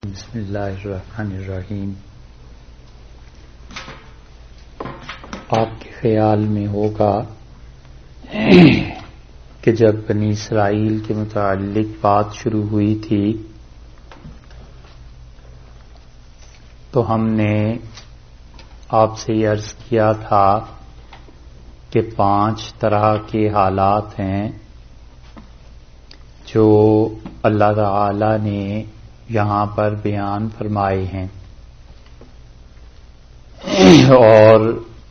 بسم اللہ الرحمن الرحیم۔ آپ کے خیال میں ہوگا کہ جب بنی اسرائیل کے متعلق بات شروع ہوئی تھی تو ہم نے آپ سے یہ عرض کیا تھا کہ 5 طرح کے حالات ہیں جو اللہ تعالی نے یہاں پر بیان فرمائے ہیں اور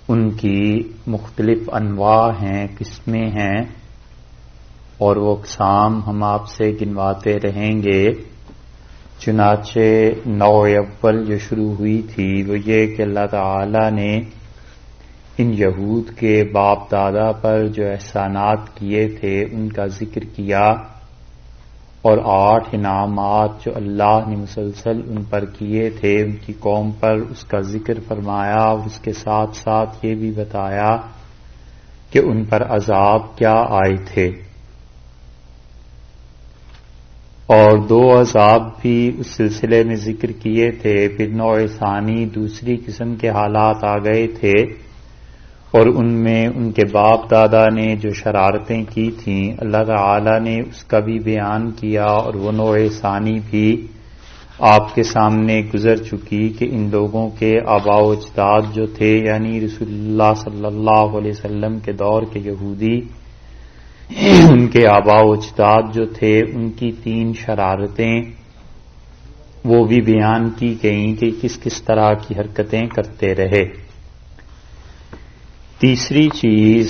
ان کی مختلف انواع ہیں، قسمیں ہیں، اور وہ اقسام ہم آپ سے گنواتے رہیں گے۔ چنانچہ نوع اول جو شروع ہوئی تھی وہ یہ کہ اللہ تعالی نے ان یہود کے باپ دادا پر جو احسانات کیے تھے ان کا ذکر کیا، اور 8 انعامات جو اللہ نے مسلسل ان پر کیے تھے ان کی قوم پر اس کا ذکر فرمایا، اور اس کے ساتھ ساتھ یہ بھی بتایا کہ ان پر عذاب کیا آئے تھے، اور 2 عذاب بھی اس سلسلے میں ذکر کیے تھے۔ پھر نوع ثانی دوسری قسم کے حالات آ گئے تھے، اور ان میں ان کے باپ دادا نے جو شرارتیں کی تھیں اللہ تعالی نے اس کا بھی بیان کیا، اور وہ نوع ثانی بھی آپ کے سامنے گزر چکی کہ ان لوگوں کے آباء و اجداد جو تھے، یعنی رسول اللہ صلی اللہ علیہ وسلم کے دور کے یہودی، ان کے آباء و اجداد جو تھے ان کی 3 شرارتیں وہ بھی بیان کی گئیں کہ کس کس طرح کی حرکتیں کرتے رہے۔ تیسری چیز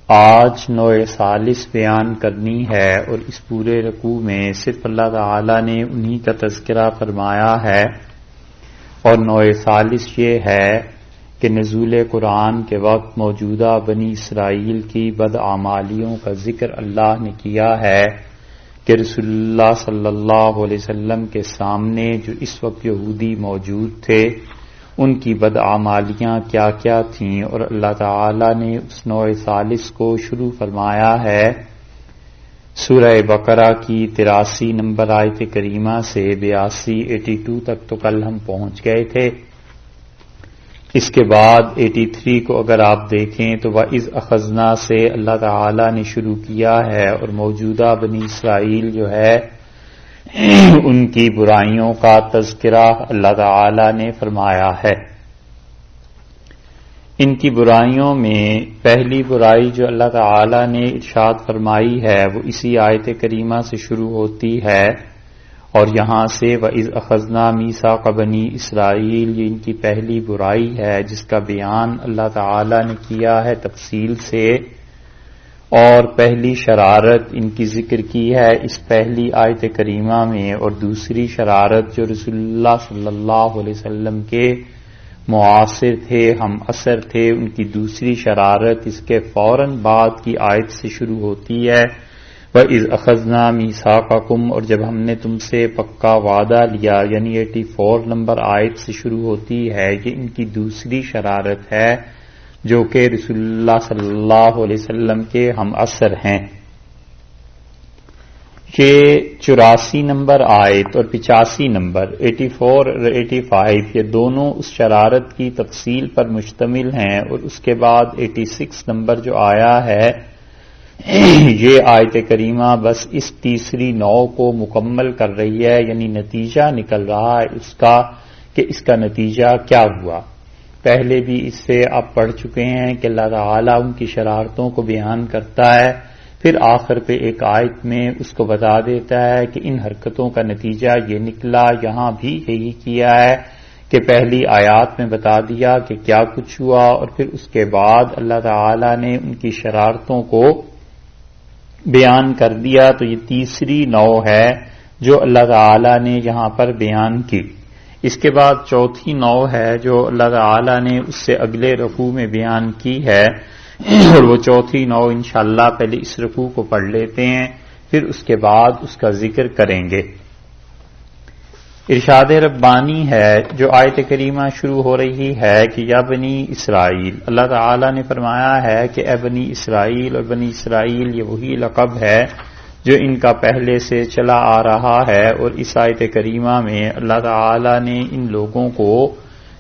آج نوع ثالث بیان کرنی ہے، اور اس پورے رکوع میں صرف اللہ تعالی نے انہی کا تذکرہ فرمایا ہے، اور نوع ثالث یہ ہے کہ نزول قرآن کے وقت موجودہ بنی اسرائیل کی بدعمالیوں کا ذکر اللہ نے کیا ہے کہ رسول اللہ صلی اللہ علیہ وسلم کے سامنے جو اس وقت یہودی موجود تھے ان کی بدعمالیاں کیا کیا تھیں، اور اللہ تعالی نے اس نوع ثالث کو شروع فرمایا ہے سورہ بقرہ کی 83 نمبر آیت کریمہ سے 82 تک تو کل ہم پہنچ گئے تھے۔ اس کے بعد 83 کو اگر آپ دیکھیں تو وَإِذْ أَخَذْنَا سے اللہ تعالی نے شروع کیا ہے، اور موجودہ بنی اسرائیل جو ہے ان کی برائیوں کا تذکرہ اللہ تعالی نے فرمایا ہے۔ ان کی برائیوں میں پہلی برائی جو اللہ تعالی نے ارشاد فرمائی ہے وہ اسی آیت کریمہ سے شروع ہوتی ہے، اور یہاں سے وَإِذْ أَخَذْنَا مِيثَاقَ بَنِي اسرائیل، یہ ان کی پہلی برائی ہے جس کا بیان اللہ تعالی نے کیا ہے تفصیل سے، اور پہلی شرارت ان کی ذکر کی ہے اس پہلی آیت کریمہ میں، اور دوسری شرارت جو رسول اللہ صلی اللہ علیہ وسلم کے معاصر تھے، ہم عصر تھے، ان کی دوسری شرارت اس کے فوراً بعد کی آیت سے شروع ہوتی ہے وَإِذْ أَخَذْنَا مِيثَاقَكُمْ، اور جب ہم نے تم سے پکا وعدہ لیا، یعنی 84 نمبر آیت سے شروع ہوتی ہے۔ یہ ان کی دوسری شرارت ہے جو کہ رسول اللہ صلی اللہ علیہ وسلم کے ہم عصر ہیں۔ یہ 84 نمبر آیت اور 85 نمبر 84 اور 85 یہ دونوں اس شرارت کی تفصیل پر مشتمل ہیں، اور اس کے بعد 86 نمبر جو آیا ہے یہ آیت کریمہ بس اس تیسری نوع کو مکمل کر رہی ہے، یعنی نتیجہ نکل رہا ہے اس کا کہ اس کا نتیجہ کیا ہوا۔ پہلے بھی اس سے آپ پڑھ چکے ہیں کہ اللہ تعالیٰ ان کی شرارتوں کو بیان کرتا ہے، پھر آخر پہ ایک آیت میں اس کو بتا دیتا ہے کہ ان حرکتوں کا نتیجہ یہ نکلا۔ یہاں بھی یہی کیا ہے کہ پہلی آیات میں بتا دیا کہ کیا کچھ ہوا، اور پھر اس کے بعد اللہ تعالیٰ نے ان کی شرارتوں کو بیان کر دیا۔ تو یہ تیسری نوع ہے جو اللہ تعالیٰ نے یہاں پر بیان کی۔ اس کے بعد چوتھی نوع ہے جو اللہ تعالی نے اس سے اگلے رکوع میں بیان کی ہے، اور وہ چوتھی نوع انشاءاللہ پہلے اس رکوع کو پڑھ لیتے ہیں، پھر اس کے بعد اس کا ذکر کریں گے۔ ارشاد ربانی ہے جو آیت کریمہ شروع ہو رہی ہے کہ یا بنی اسرائیل، اللہ تعالی نے فرمایا ہے کہ اے بنی اسرائیل، اور بنی اسرائیل یہ وہی لقب ہے جو ان کا پہلے سے چلا آ رہا ہے. اور اس آیت کریمہ میں اللہ تعالی نے ان لوگوں کو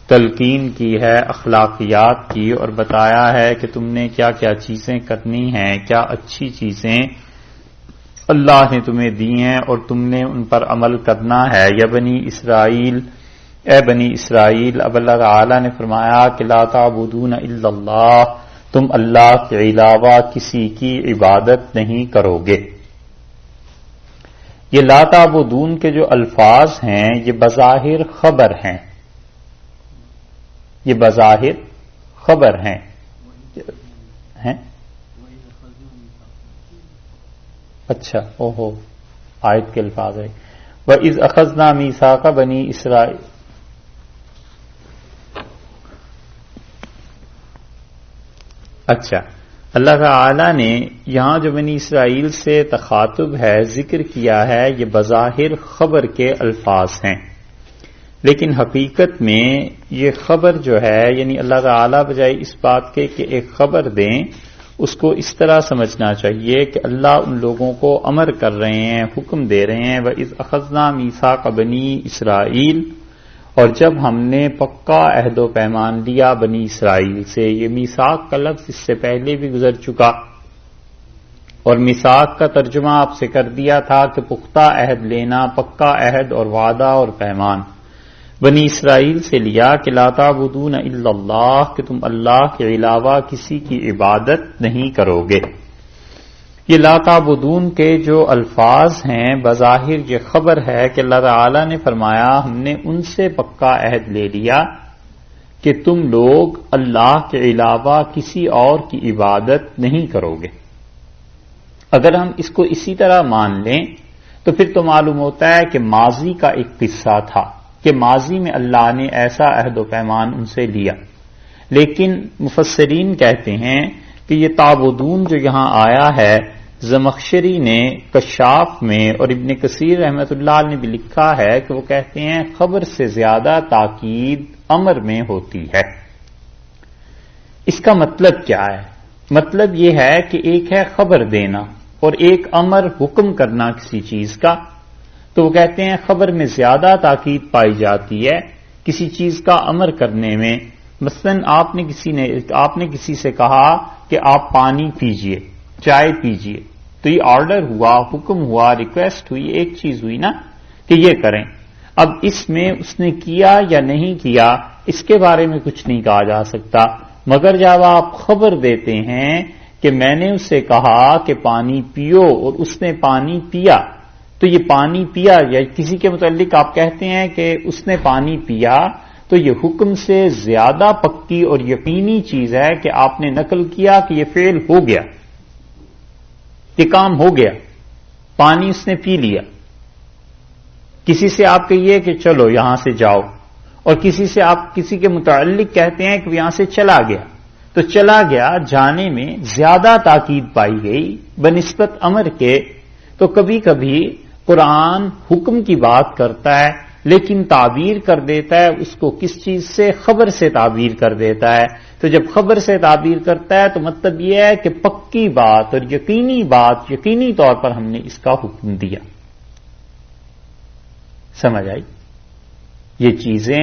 تلقین کی ہے اخلاقیات کی اور بتایا ہے کہ تم نے کیا کیا چیزیں کرنی ہیں، کیا اچھی چیزیں اللہ نے تمہیں دی ہیں اور تم نے ان پر عمل کرنا ہے. یا بنی اسرائیل، اے بنی اسرائیل، اب اللہ تعالی نے فرمایا کہ لا تعبدون الا اللہ، تم اللہ کے علاوہ کسی کی عبادت نہیں کرو گے. یہ لا تعبدون کے جو الفاظ ہیں یہ بظاہر خبر ہیں، یہ بظاہر خبر ہیں. اچھا اوہو آیت کے الفاظ ہے وَإِذْ أَخَذْنَا مِيثَاقَ بَنِي إِسْرَائِيلَ. اچھا اللہ تعالی نے یہاں جو بنی اسرائیل سے تخاطب ہے ذکر کیا ہے یہ بظاہر خبر کے الفاظ ہیں، لیکن حقیقت میں یہ خبر جو ہے یعنی اللہ تعالی بجائے اس بات کے کہ ایک خبر دیں اس کو اس طرح سمجھنا چاہیے کہ اللہ ان لوگوں کو امر کر رہے ہیں، حکم دے رہے ہیں. وَإِذْ أَخَذْنَا مِيثَاقَ بَنِي إِسْرَائِيلَ، اور جب ہم نے پکا عہد و پیمان لیا بنی اسرائیل سے. یہ میثاق کا لفظ اس سے پہلے بھی گزر چکا اور میثاق کا ترجمہ آپ سے کر دیا تھا کہ پختہ عہد لینا، پکا عہد اور وعدہ اور پیمان. بنی اسرائیل سے لیا کہ لا تعبدون الا اللہ، کہ تم اللہ کے علاوہ کسی کی عبادت نہیں کرو گے. یہ لا تعبدون کے جو الفاظ ہیں بظاہر یہ خبر ہے کہ اللہ تعالی نے فرمایا ہم نے ان سے پکا عہد لے لیا کہ تم لوگ اللہ کے علاوہ کسی اور کی عبادت نہیں کرو گے. اگر ہم اس کو اسی طرح مان لیں تو پھر تو معلوم ہوتا ہے کہ ماضی کا ایک قصہ تھا کہ ماضی میں اللہ نے ایسا عہد و پیمان ان سے لیا. لیکن مفسرین کہتے ہیں کہ یہ تعبدون جو یہاں آیا ہے زمخشری نے کشاف میں اور ابن کثیر رحمۃ اللہ نے بھی لکھا ہے کہ وہ کہتے ہیں خبر سے زیادہ تاکید امر میں ہوتی ہے. اس کا مطلب کیا ہے؟ مطلب یہ ہے کہ ایک ہے خبر دینا اور ایک امر حکم کرنا کسی چیز کا. تو وہ کہتے ہیں خبر میں زیادہ تاکید پائی جاتی ہے کسی چیز کا امر کرنے میں. مثلاً آپ نے کسی سے کہا کہ آپ پانی پیجئے، چائے پیجئے، تو یہ آرڈر ہوا، حکم ہوا، ریکویسٹ ہوئی، ایک چیز ہوئی نا کہ یہ کریں. اب اس میں اس نے کیا یا نہیں کیا اس کے بارے میں کچھ نہیں کہا جا سکتا، مگر جب آپ خبر دیتے ہیں کہ میں نے اسے کہا کہ پانی پیو اور اس نے پانی پیا، تو یہ پانی پیا یا کسی کے متعلق آپ کہتے ہیں کہ اس نے پانی پیا، تو یہ حکم سے زیادہ پکی اور یقینی چیز ہے کہ آپ نے نقل کیا کہ یہ فعل ہو گیا، یہ کام ہو گیا، پانی اس نے پی لیا. کسی سے آپ کہیے کہ چلو یہاں سے جاؤ، اور کسی سے آپ کسی کے متعلق کہتے ہیں کہ یہاں سے چلا گیا، تو چلا گیا جانے میں زیادہ تاکید پائی گئی بنسبت امر کے. تو کبھی کبھی قرآن حکم کی بات کرتا ہے لیکن تعبیر کر دیتا ہے اس کو کس چیز سے؟ خبر سے تعبیر کر دیتا ہے. تو جب خبر سے تعبیر کرتا ہے تو مطلب یہ ہے کہ پکی بات اور یقینی بات، یقینی طور پر ہم نے اس کا حکم دیا. سمجھ آئی؟ یہ چیزیں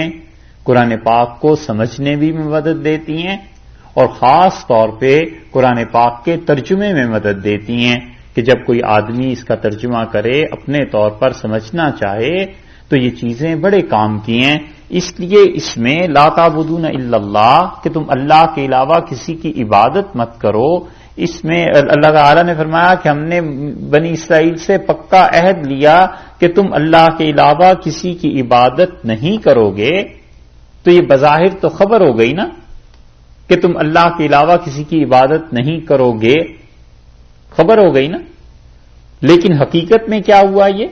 قرآن پاک کو سمجھنے بھی میں مدد دیتی ہیں اور خاص طور پہ قرآن پاک کے ترجمے میں مدد دیتی ہیں کہ جب کوئی آدمی اس کا ترجمہ کرے اپنے طور پر سمجھنا چاہے تو یہ چیزیں بڑے کام کی ہیں. اس لیے اس میں لا تعبدون الا اللہ کہ تم اللہ کے علاوہ کسی کی عبادت مت کرو، اس میں اللہ تعالی نے فرمایا کہ ہم نے بنی اسرائیل سے پکا عہد لیا کہ تم اللہ کے علاوہ کسی کی عبادت نہیں کرو گے. تو یہ بظاہر تو خبر ہو گئی نا کہ تم اللہ کے علاوہ کسی کی عبادت نہیں کرو گے، خبر ہو گئی نا. لیکن حقیقت میں کیا ہوا؟ یہ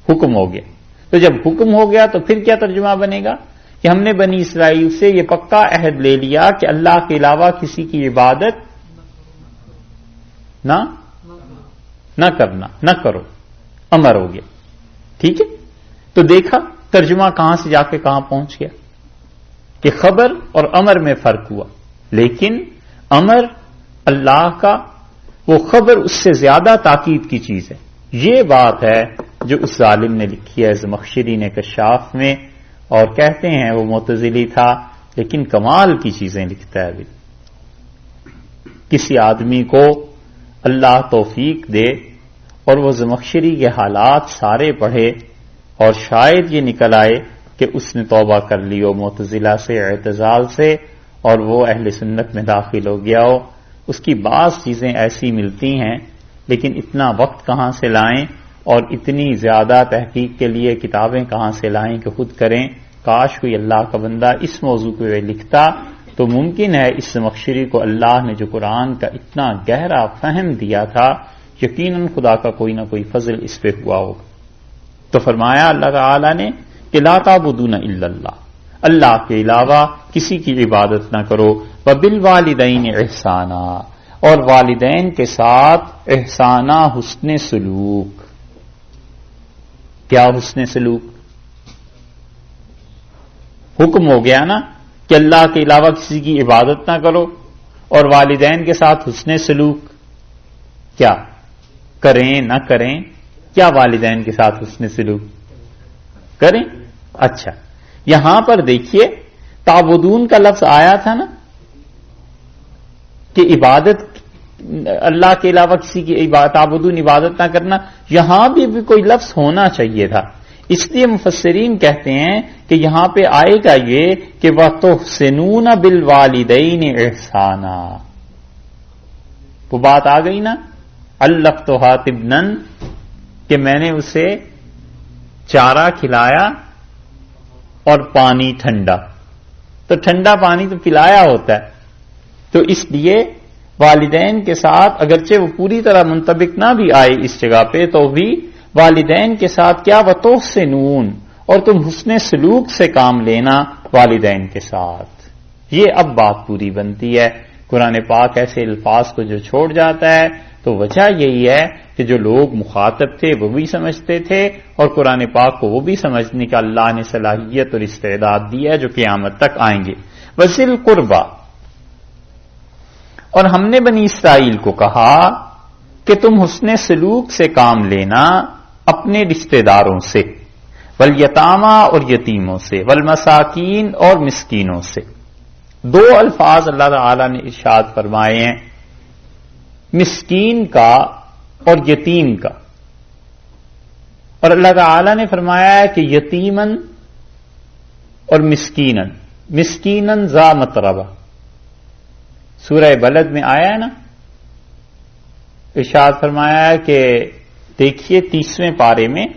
حکم ہو گیا. تو جب حکم ہو گیا تو پھر کیا ترجمہ بنے گا کہ ہم نے بنی اسرائیل سے یہ پکا عہد لے لیا کہ اللہ کے علاوہ کسی کی عبادت نہ کرنا، نہ کرو، امر ہو گیا. ٹھیک ہے، تو دیکھا ترجمہ کہاں سے جا کے کہاں پہنچ گیا کہ خبر اور امر میں فرق ہوا. لیکن امر اللہ کا وہ خبر اس سے زیادہ تاکید کی چیز ہے. یہ بات ہے جو اس ظالم نے لکھی ہے زمخشری نے کشاف میں، اور کہتے ہیں وہ معتزلی تھا لیکن کمال کی چیزیں لکھتا ہے. بھی کسی آدمی کو اللہ توفیق دے اور وہ زمخشری کے حالات سارے پڑھے اور شاید یہ نکل آئے کہ اس نے توبہ کر لی ہو معتزلہ سے، اعتزال سے، اور وہ اہل سنت میں داخل ہو گیا ہو. اس کی بعض چیزیں ایسی ملتی ہیں لیکن اتنا وقت کہاں سے لائیں اور اتنی زیادہ تحقیق کے لیے کتابیں کہاں سے لائیں کہ خود کریں. کاش کوئی اللہ کا بندہ اس موضوع پہ لکھتا تو ممکن ہے اس زمخشری کو اللہ نے جو قرآن کا اتنا گہرا فہم دیا تھا یقیناً خدا کا کوئی نہ کوئی فضل اس پہ ہوا ہوگا. تو فرمایا اللہ تعالی نے کہ لا تعبدون الا اللہ، اللہ کے علاوہ کسی کی عبادت نہ کرو. وبالوالدین احسانا، اور والدین کے ساتھ احسانہ حسن سلوک. کیا حسن سلوک؟ حکم ہو گیا نا کہ اللہ کے علاوہ کسی کی عبادت نہ کرو اور والدین کے ساتھ حسن سلوک. کیا کریں نہ کریں؟ کیا والدین کے ساتھ حسن سلوک کریں؟ اچھا یہاں پر دیکھیے تعبدون کا لفظ آیا تھا نا کہ عبادت اللہ کے علاوہ کسی کی تعبدون عبادت نہ کرنا، یہاں بھی کوئی لفظ ہونا چاہیے تھا. اس لیے مفسرین کہتے ہیں کہ یہاں پہ آئے گا یہ کہ وَتُحْسِنُونَ بِالْوَالِدَيْنِ احسانا. وہ بات آ گئی نا علقتها طبنا کہ میں نے اسے چارہ کھلایا اور پانی ٹھنڈا، تو ٹھنڈا پانی تو پلایا ہوتا ہے. تو اس لیے والدین کے ساتھ اگرچہ وہ پوری طرح منطبق نہ بھی آئے اس جگہ پہ تو بھی والدین کے ساتھ کیا وَتُحْسِنُونَ، اور تم حسن سلوک سے کام لینا والدین کے ساتھ. یہ اب بات پوری بنتی ہے. قرآن پاک ایسے الفاظ کو جو چھوڑ جاتا ہے تو وجہ یہی ہے کہ جو لوگ مخاطب تھے وہ بھی سمجھتے تھے اور قرآن پاک کو وہ بھی سمجھنے کا اللہ نے صلاحیت اور استعداد دی ہے جو قیامت تک آئیں گے. وَذِي الْقُرْبَى، اور ہم نے بنی اسرائیل کو کہا کہ تم حسن سلوک سے کام لینا اپنے رشتہ داروں سے، والیتاما، اور یتیموں سے، والمساکین، اور مسکینوں سے. دو الفاظ اللہ تعالی نے ارشاد فرمائے ہیں، مسکین کا اور یتیم کا. اور اللہ تعالی نے فرمایا ہے کہ یتیمن اور مسکینن، مسکینن ذا متربہ. سورہ بلد میں آیا ہے نا، ارشاد فرمایا ہے کہ دیکھیے 30ویں پارے میں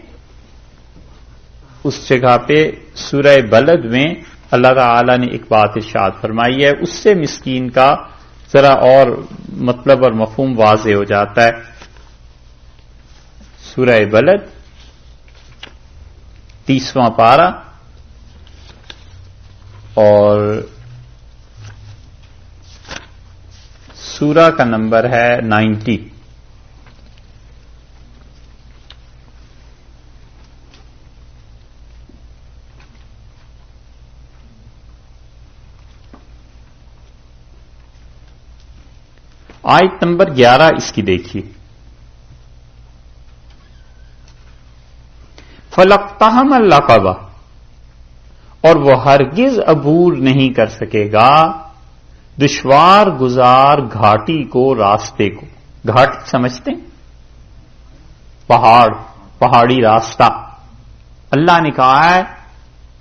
اس جگہ پہ سورہ بلد میں اللہ تعالی نے ایک بات ارشاد فرمائی ہے، اس سے مسکین کا ذرا اور مطلب اور مفہوم واضح ہو جاتا ہے. سورہ بلد 30واں پارہ اور سورہ کا نمبر ہے 90. آیت نمبر 11 اس کی دیکھیے. فَلَقْتَحَمَ الْعَقَبَةَ، اور وہ ہرگز عبور نہیں کر سکے گا دشوار گزار گھاٹی کو، راستے کو. گھاٹ سمجھتے ہیں؟ پہاڑی راستہ. اللہ نے کہا ہے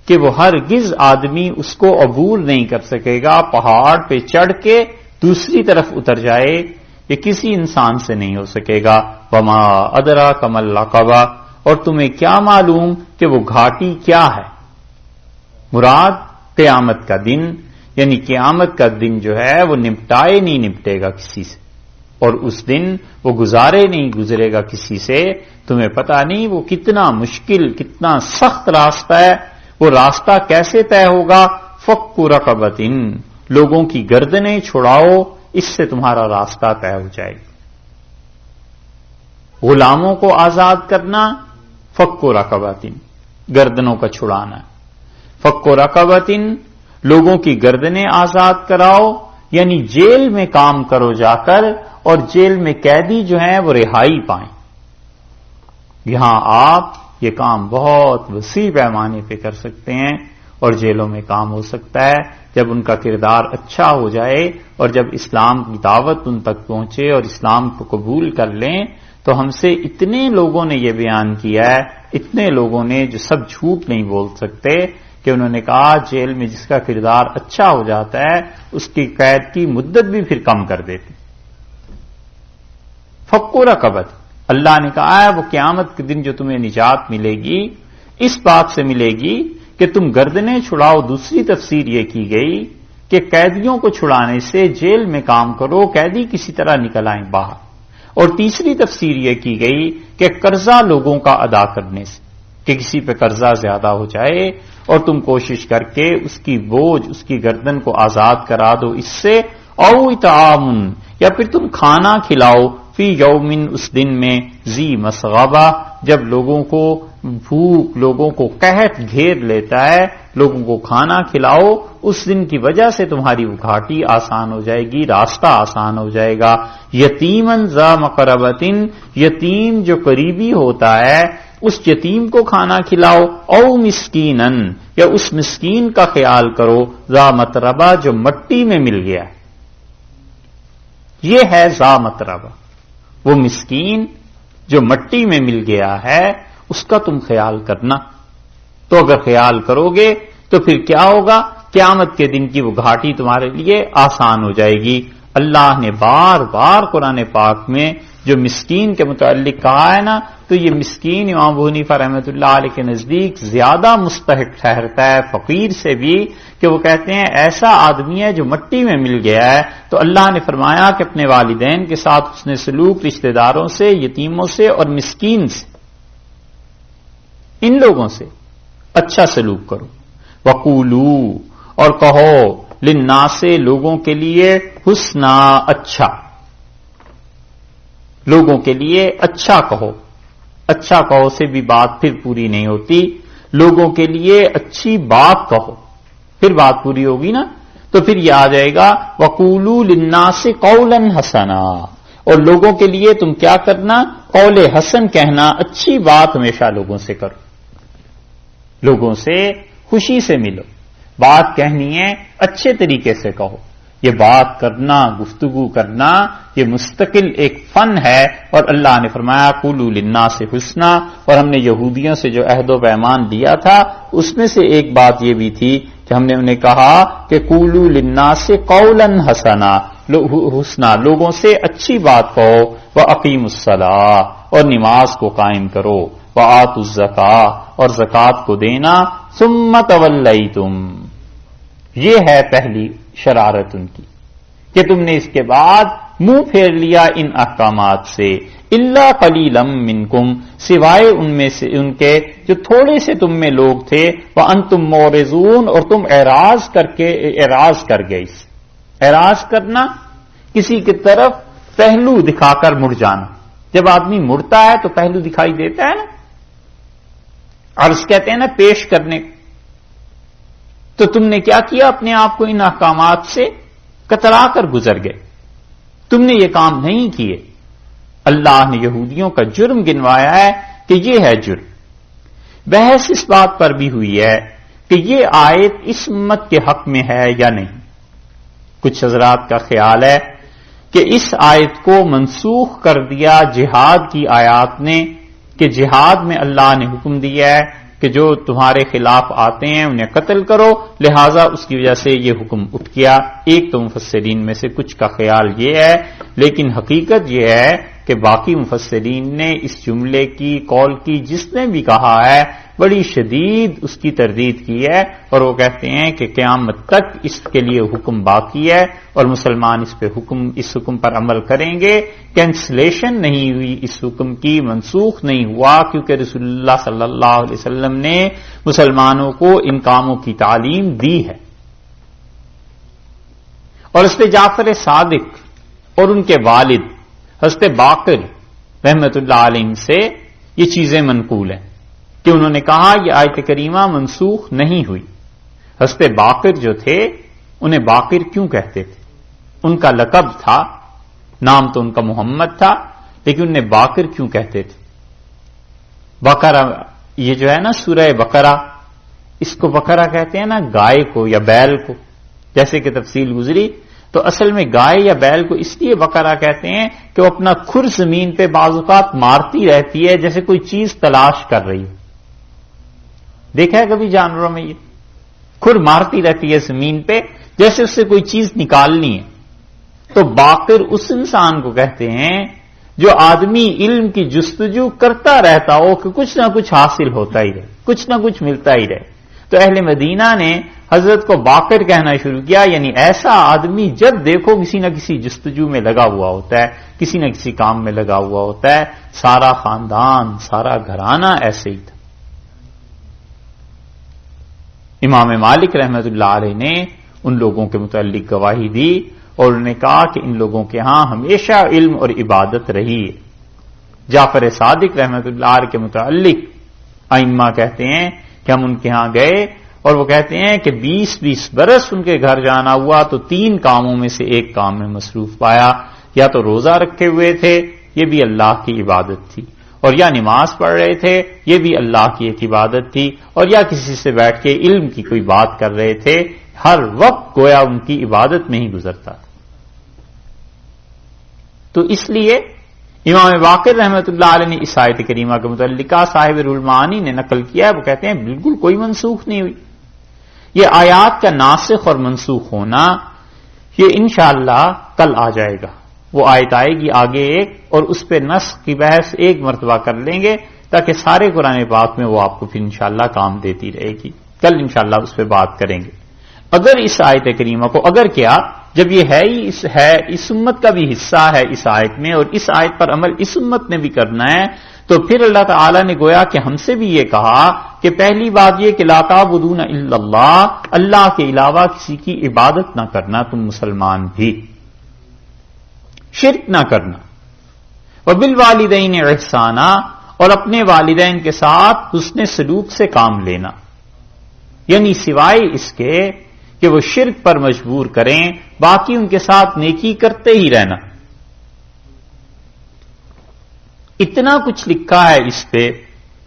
کہ وہ ہرگز آدمی اس کو عبور نہیں کر سکے گا، پہاڑ پہ چڑھ کے دوسری طرف اتر جائے، یہ کسی انسان سے نہیں ہو سکے گا. وما ادراک ما العقبہ، اور تمہیں کیا معلوم کہ وہ گھاٹی کیا ہے. مراد قیامت کا دن، یعنی قیامت کا دن جو ہے وہ نپٹائے نہیں نپٹے گا کسی سے، اور اس دن وہ گزارے نہیں گزرے گا کسی سے. تمہیں پتہ نہیں وہ کتنا مشکل، کتنا سخت راستہ ہے. وہ راستہ کیسے طے ہوگا؟ فک رقبۃ، لوگوں کی گردنیں چھڑاؤ، اس سے تمہارا راستہ طے ہو جائے گا. غلاموں کو آزاد کرنا، فک رقبۃ، گردنوں کا چھڑانا. فک رقبۃ، لوگوں کی گردنیں آزاد کراؤ، یعنی جیل میں کام کرو جا کر اور جیل میں قیدی جو ہیں وہ رہائی پائیں. یہاں آپ یہ کام بہت وسیع پیمانے پہ کر سکتے ہیں اور جیلوں میں کام ہو سکتا ہے جب ان کا کردار اچھا ہو جائے اور جب اسلام کی دعوت ان تک پہنچے اور اسلام کو قبول کر لیں. تو ہم سے اتنے لوگوں نے یہ بیان کیا ہے، اتنے لوگوں نے جو سب جھوٹ نہیں بول سکتے، کہ انہوں نے کہا جیل میں جس کا کردار اچھا ہو جاتا ہے اس کی قید کی مدت بھی پھر کم کر دیتے. فکو رقبت، اللہ نے کہا ہے وہ قیامت کے دن جو تمہیں نجات ملے گی اس بات سے ملے گی کہ تم گردنیں چھڑاؤ. دوسری تفسیر یہ کی گئی کہ قیدیوں کو چھڑانے سے جیل میں کام کرو، قیدی کسی طرح نکل آئیں باہر. اور تیسری تفسیر یہ کی گئی کہ قرضہ لوگوں کا ادا کرنے سے، کہ کسی پہ قرضہ زیادہ ہو جائے اور تم کوشش کر کے اس کی بوجھ، اس کی گردن کو آزاد کرا دو اس سے. او اطعام، یا پھر تم کھانا کھلاؤ فی یومن، اس دن میں ذی مسغبہ، جب لوگوں کو بھوک، لوگوں کو قحط گھیر لیتا ہے، لوگوں کو کھانا کھلاؤ. اس دن کی وجہ سے تمہاری گھاٹی آسان ہو جائے گی، راستہ آسان ہو جائے گا. یتیمن ذا مقربتن، یتیم جو قریبی ہوتا ہے اس یتیم کو کھانا کھلاؤ. او مسکینن، یا اس مسکین کا خیال کرو ذا متربہ جو مٹی میں مل گیا. یہ ہے ذا متربہ، وہ مسکین جو مٹی میں مل گیا ہے اس کا تم خیال کرنا. تو اگر خیال کرو گے تو پھر کیا ہوگا؟ قیامت کے دن کی وہ گھاٹی تمہارے لیے آسان ہو جائے گی. اللہ نے بار بار قرآن پاک میں جو مسکین کے متعلق کہا ہے نا، تو یہ مسکین امام ابو حنیفہ رحمۃ اللہ علیہ کے نزدیک زیادہ مستحق ٹھہرتا ہے فقیر سے بھی، کہ وہ کہتے ہیں ایسا آدمی ہے جو مٹی میں مل گیا ہے. تو اللہ نے فرمایا کہ اپنے والدین کے ساتھ اس نے سلوک رشتہ داروں سے، یتیموں سے اور مسکین سے، ان لوگوں سے اچھا سلوک کرو. وقولو، اور کہو للناس، لوگوں کے لیے، حسنا، اچھا، لوگوں کے لیے اچھا کہو. اچھا کہو سے بھی بات پھر پوری نہیں ہوتی، لوگوں کے لیے اچھی بات کہو پھر بات پوری ہوگی نا. تو پھر یہ آ جائے گا وقولو للناس قولا حسنا، اور لوگوں کے لیے تم کیا کرنا؟ قول حسن کہنا، اچھی بات ہمیشہ لوگوں سے کرو، لوگوں سے خوشی سے ملو. بات کہنی ہے اچھے طریقے سے کہو. یہ بات کرنا، گفتگو کرنا، یہ مستقل ایک فن ہے. اور اللہ نے فرمایا قولوا للناس حسنا. اور ہم نے یہودیوں سے جو عہد و پیمان لیا تھا اس میں سے ایک بات یہ بھی تھی کہ ہم نے انہیں کہا کہ قولوا للناس قولا حسنا، حسنا، لوگوں سے اچھی بات کہو. واقیموا الصلاۃ، اور نماز کو قائم کرو. وآتوا الزکاۃ، اور زکوٰۃ کو دینا. ثم تولیتم، یہ ہے پہلی شرارت ان کی کہ تم نے اس کے بعد منہ پھیر لیا ان احکامات سے. الا قلیلا منکم، سوائے ان میں سے ان کے جو تھوڑے سے تم میں لوگ تھے. وانتم معرضون، اور تم اعراض کر گئے. اعراض کرنا، کسی کی طرف پہلو دکھا کر مڑ جانا. جب آدمی مڑتا ہے تو پہلو دکھائی دیتا ہے نا، عرض کہتے ہیں نا پیش کرنے. تو تم نے کیا کیا؟ اپنے آپ کو ان احکامات سے کترا کر گزر گئے. تم نے یہ کام نہیں کیے. اللہ نے یہودیوں کا جرم گنوایا ہے کہ یہ ہے جرم. بحث اس بات پر بھی ہوئی ہے کہ یہ آیت اس امت کے حق میں ہے یا نہیں. کچھ حضرات کا خیال ہے کہ اس آیت کو منسوخ کر دیا جہاد کی آیات نے، کہ جہاد میں اللہ نے حکم دیا ہے کہ جو تمہارے خلاف آتے ہیں انہیں قتل کرو، لہذا اس کی وجہ سے یہ حکم اٹھ گیا. ایک تو مفسرین میں سے کچھ کا خیال یہ ہے، لیکن حقیقت یہ ہے کہ باقی مفسرین نے اس جملے کی، قول کی، جس نے بھی کہا ہے بڑی شدید اس کی تردید کی ہے. اور وہ کہتے ہیں کہ قیامت تک اس کے لیے حکم باقی ہے اور مسلمان اس حکم پر عمل کریں گے. کینسلیشن نہیں ہوئی اس حکم کی، منسوخ نہیں ہوا، کیونکہ رسول اللہ صلی اللہ علیہ وسلم نے مسلمانوں کو ان کاموں کی تعلیم دی ہے. اور حضرت جعفر صادق اور ان کے والد حضرت باقر رحمت اللہ علیہ سے یہ چیزیں منقول ہیں کہ انہوں نے کہا یہ آیت کریمہ منسوخ نہیں ہوئی. حضرت باقر جو تھے انہیں باقر کیوں کہتے تھے؟ ان کا لقب تھا نام تو ان کا محمد تھا، لیکن انہیں باقر کیوں کہتے تھے؟ بقرہ، یہ جو ہے نا سورہ بقرہ، اس کو بقرہ کہتے ہیں نا گائے کو یا بیل کو، جیسے کہ تفصیل گزری، تو اصل میں گائے یا بیل کو اس لیے بقرہ کہتے ہیں کہ وہ اپنا کھر زمین پہ بعض اوقات مارتی رہتی ہے جیسے کوئی چیز تلاش کر رہی ہے۔ دیکھا ہے کبھی جانوروں میں؟ یہ کھر مارتی رہتی ہے زمین پہ جیسے اس سے کوئی چیز نکالنی ہے۔ تو باقر اس انسان کو کہتے ہیں جو آدمی علم کی جستجو کرتا رہتا ہو کہ کچھ نہ کچھ حاصل ہوتا ہی رہے، کچھ نہ کچھ ملتا ہی رہے۔ تو اہل مدینہ نے حضرت کو باقر کہنا شروع کیا، یعنی ایسا آدمی جب دیکھو کسی نہ کسی جستجو میں لگا ہوا ہوتا ہے، کسی نہ کسی کام میں لگا ہوا ہوتا ہے۔ سارا خاندان، سارا گھرانہ ایسے ہی تھا۔ امام مالک رحمت اللہ علیہ نے ان لوگوں کے متعلق گواہی دی اور انہوں نے کہا کہ ان لوگوں کے ہاں ہمیشہ علم اور عبادت رہی ہے۔ جعفر صادق رحمت اللہ علیہ کے متعلق ائمہ کہتے ہیں کہ ہم ان کے ہاں گئے اور وہ کہتے ہیں کہ 20 برس ان کے گھر جانا ہوا تو 3 کاموں میں سے ایک کام میں مصروف پایا، یا تو روزہ رکھے ہوئے تھے، یہ بھی اللہ کی عبادت تھی، اور یا نماز پڑھ رہے تھے، یہ بھی اللہ کی ایک عبادت تھی، اور یا کسی سے بیٹھ کے علم کی کوئی بات کر رہے تھے۔ ہر وقت گویا ان کی عبادت میں ہی گزرتا تھا۔ تو اس لیے امام باقر رحمت اللہ علیہ نے اس آیت کریمہ کے متعلقہ صاحب روح المعانی نے نقل کیا ہے، وہ کہتے ہیں بالکل کوئی منسوخ نہیں ہوئی۔ یہ آیات کا ناسخ اور منسوخ ہونا یہ انشاءاللہ کل آ جائے گا، وہ آیت آئے گی آگے ایک، اور اس پہ نسخ کی بحث ایک مرتبہ کر لیں گے تاکہ سارے قرآن پاک میں وہ آپ کو پھر انشاءاللہ کام دیتی رہے گی۔ کل انشاءاللہ اس پہ بات کریں گے۔ اگر اس آیت کریمہ کو، اگر کیا جب یہ ہے ہی اس امت کا بھی حصہ ہے اس آیت میں، اور اس آیت پر عمل اس امت نے بھی کرنا ہے، تو پھر اللہ تعالی نے گویا کہ ہم سے بھی یہ کہا کہ پہلی بات یہ کہ لا تعبدون الا اللہ، اللہ کے علاوہ کسی کی عبادت نہ کرنا، تم مسلمان بھی شرک نہ کرنا، وبالوالدین احسانا، اور اپنے والدین کے ساتھ حسن سلوک سے کام لینا، یعنی سوائے اس کے کہ وہ شرک پر مجبور کریں، باقی ان کے ساتھ نیکی کرتے ہی رہنا۔ اتنا کچھ لکھا ہے اس پہ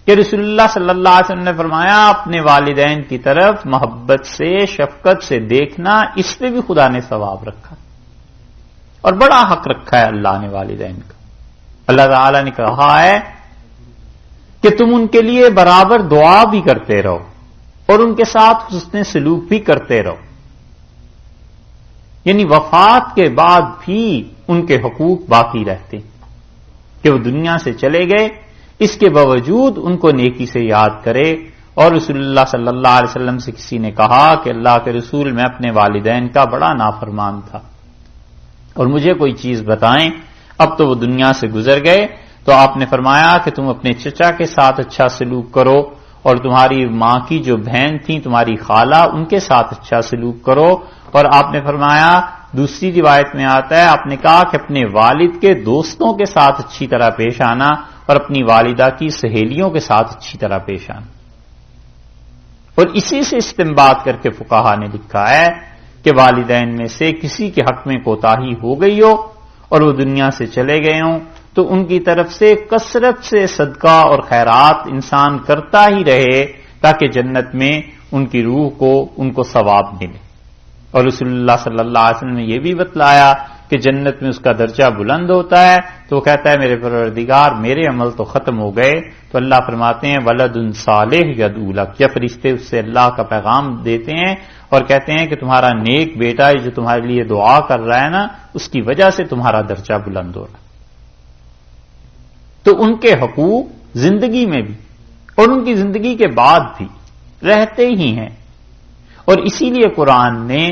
کہ رسول اللہ صلی اللہ علیہ وسلم نے فرمایا اپنے والدین کی طرف محبت سے، شفقت سے دیکھنا، اس پہ بھی خدا نے ثواب رکھا، اور بڑا حق رکھا ہے اللہ نے والدین کا۔ اللہ تعالی نے کہا ہے کہ تم ان کے لیے برابر دعا بھی کرتے رہو اور ان کے ساتھ حسن سلوک بھی کرتے رہو، یعنی وفات کے بعد بھی ان کے حقوق باقی رہتے کہ وہ دنیا سے چلے گئے، اس کے باوجود ان کو نیکی سے یاد کرے۔ اور رسول اللہ صلی اللہ علیہ وسلم سے کسی نے کہا کہ اللہ کے رسول، میں اپنے والدین کا بڑا نافرمان تھا اور مجھے کوئی چیز بتائیں، اب تو وہ دنیا سے گزر گئے، تو آپ نے فرمایا کہ تم اپنے چچا کے ساتھ اچھا سلوک کرو، اور تمہاری ماں کی جو بہن تھی تمہاری خالہ، ان کے ساتھ اچھا سلوک کرو۔ اور آپ نے فرمایا، دوسری روایت میں آتا ہے، آپ نے کہا کہ اپنے والد کے دوستوں کے ساتھ اچھی طرح پیش آنا اور اپنی والدہ کی سہیلیوں کے ساتھ اچھی طرح پیش آنا۔ اور اسی سے استنباط کر کے فقہا نے لکھا ہے کہ والدین میں سے کسی کے حق میں کوتاہی ہو گئی ہو اور وہ دنیا سے چلے گئے ہوں، تو ان کی طرف سے کثرت سے صدقہ اور خیرات انسان کرتا ہی رہے تاکہ جنت میں ان کی روح کو ان کو ثواب ملے۔ اور رسول اللہ صلی اللہ علیہ وسلم نے یہ بھی بتلایا کہ جنت میں اس کا درجہ بلند ہوتا ہے، تو وہ کہتا ہے میرے پروردگار میرے عمل تو ختم ہو گئے، تو اللہ فرماتے ہیں ولد صالح یدعو لک، یا فرشتے اس سے اللہ کا پیغام دیتے ہیں اور کہتے ہیں کہ تمہارا نیک بیٹا جو تمہارے لیے دعا کر رہا ہے نا، اس کی وجہ سے تمہارا درجہ بلند ہو رہا ہے۔ تو ان کے حقوق زندگی میں بھی اور ان کی زندگی کے بعد بھی رہتے ہی ہیں، اور اسی لیے قرآن نے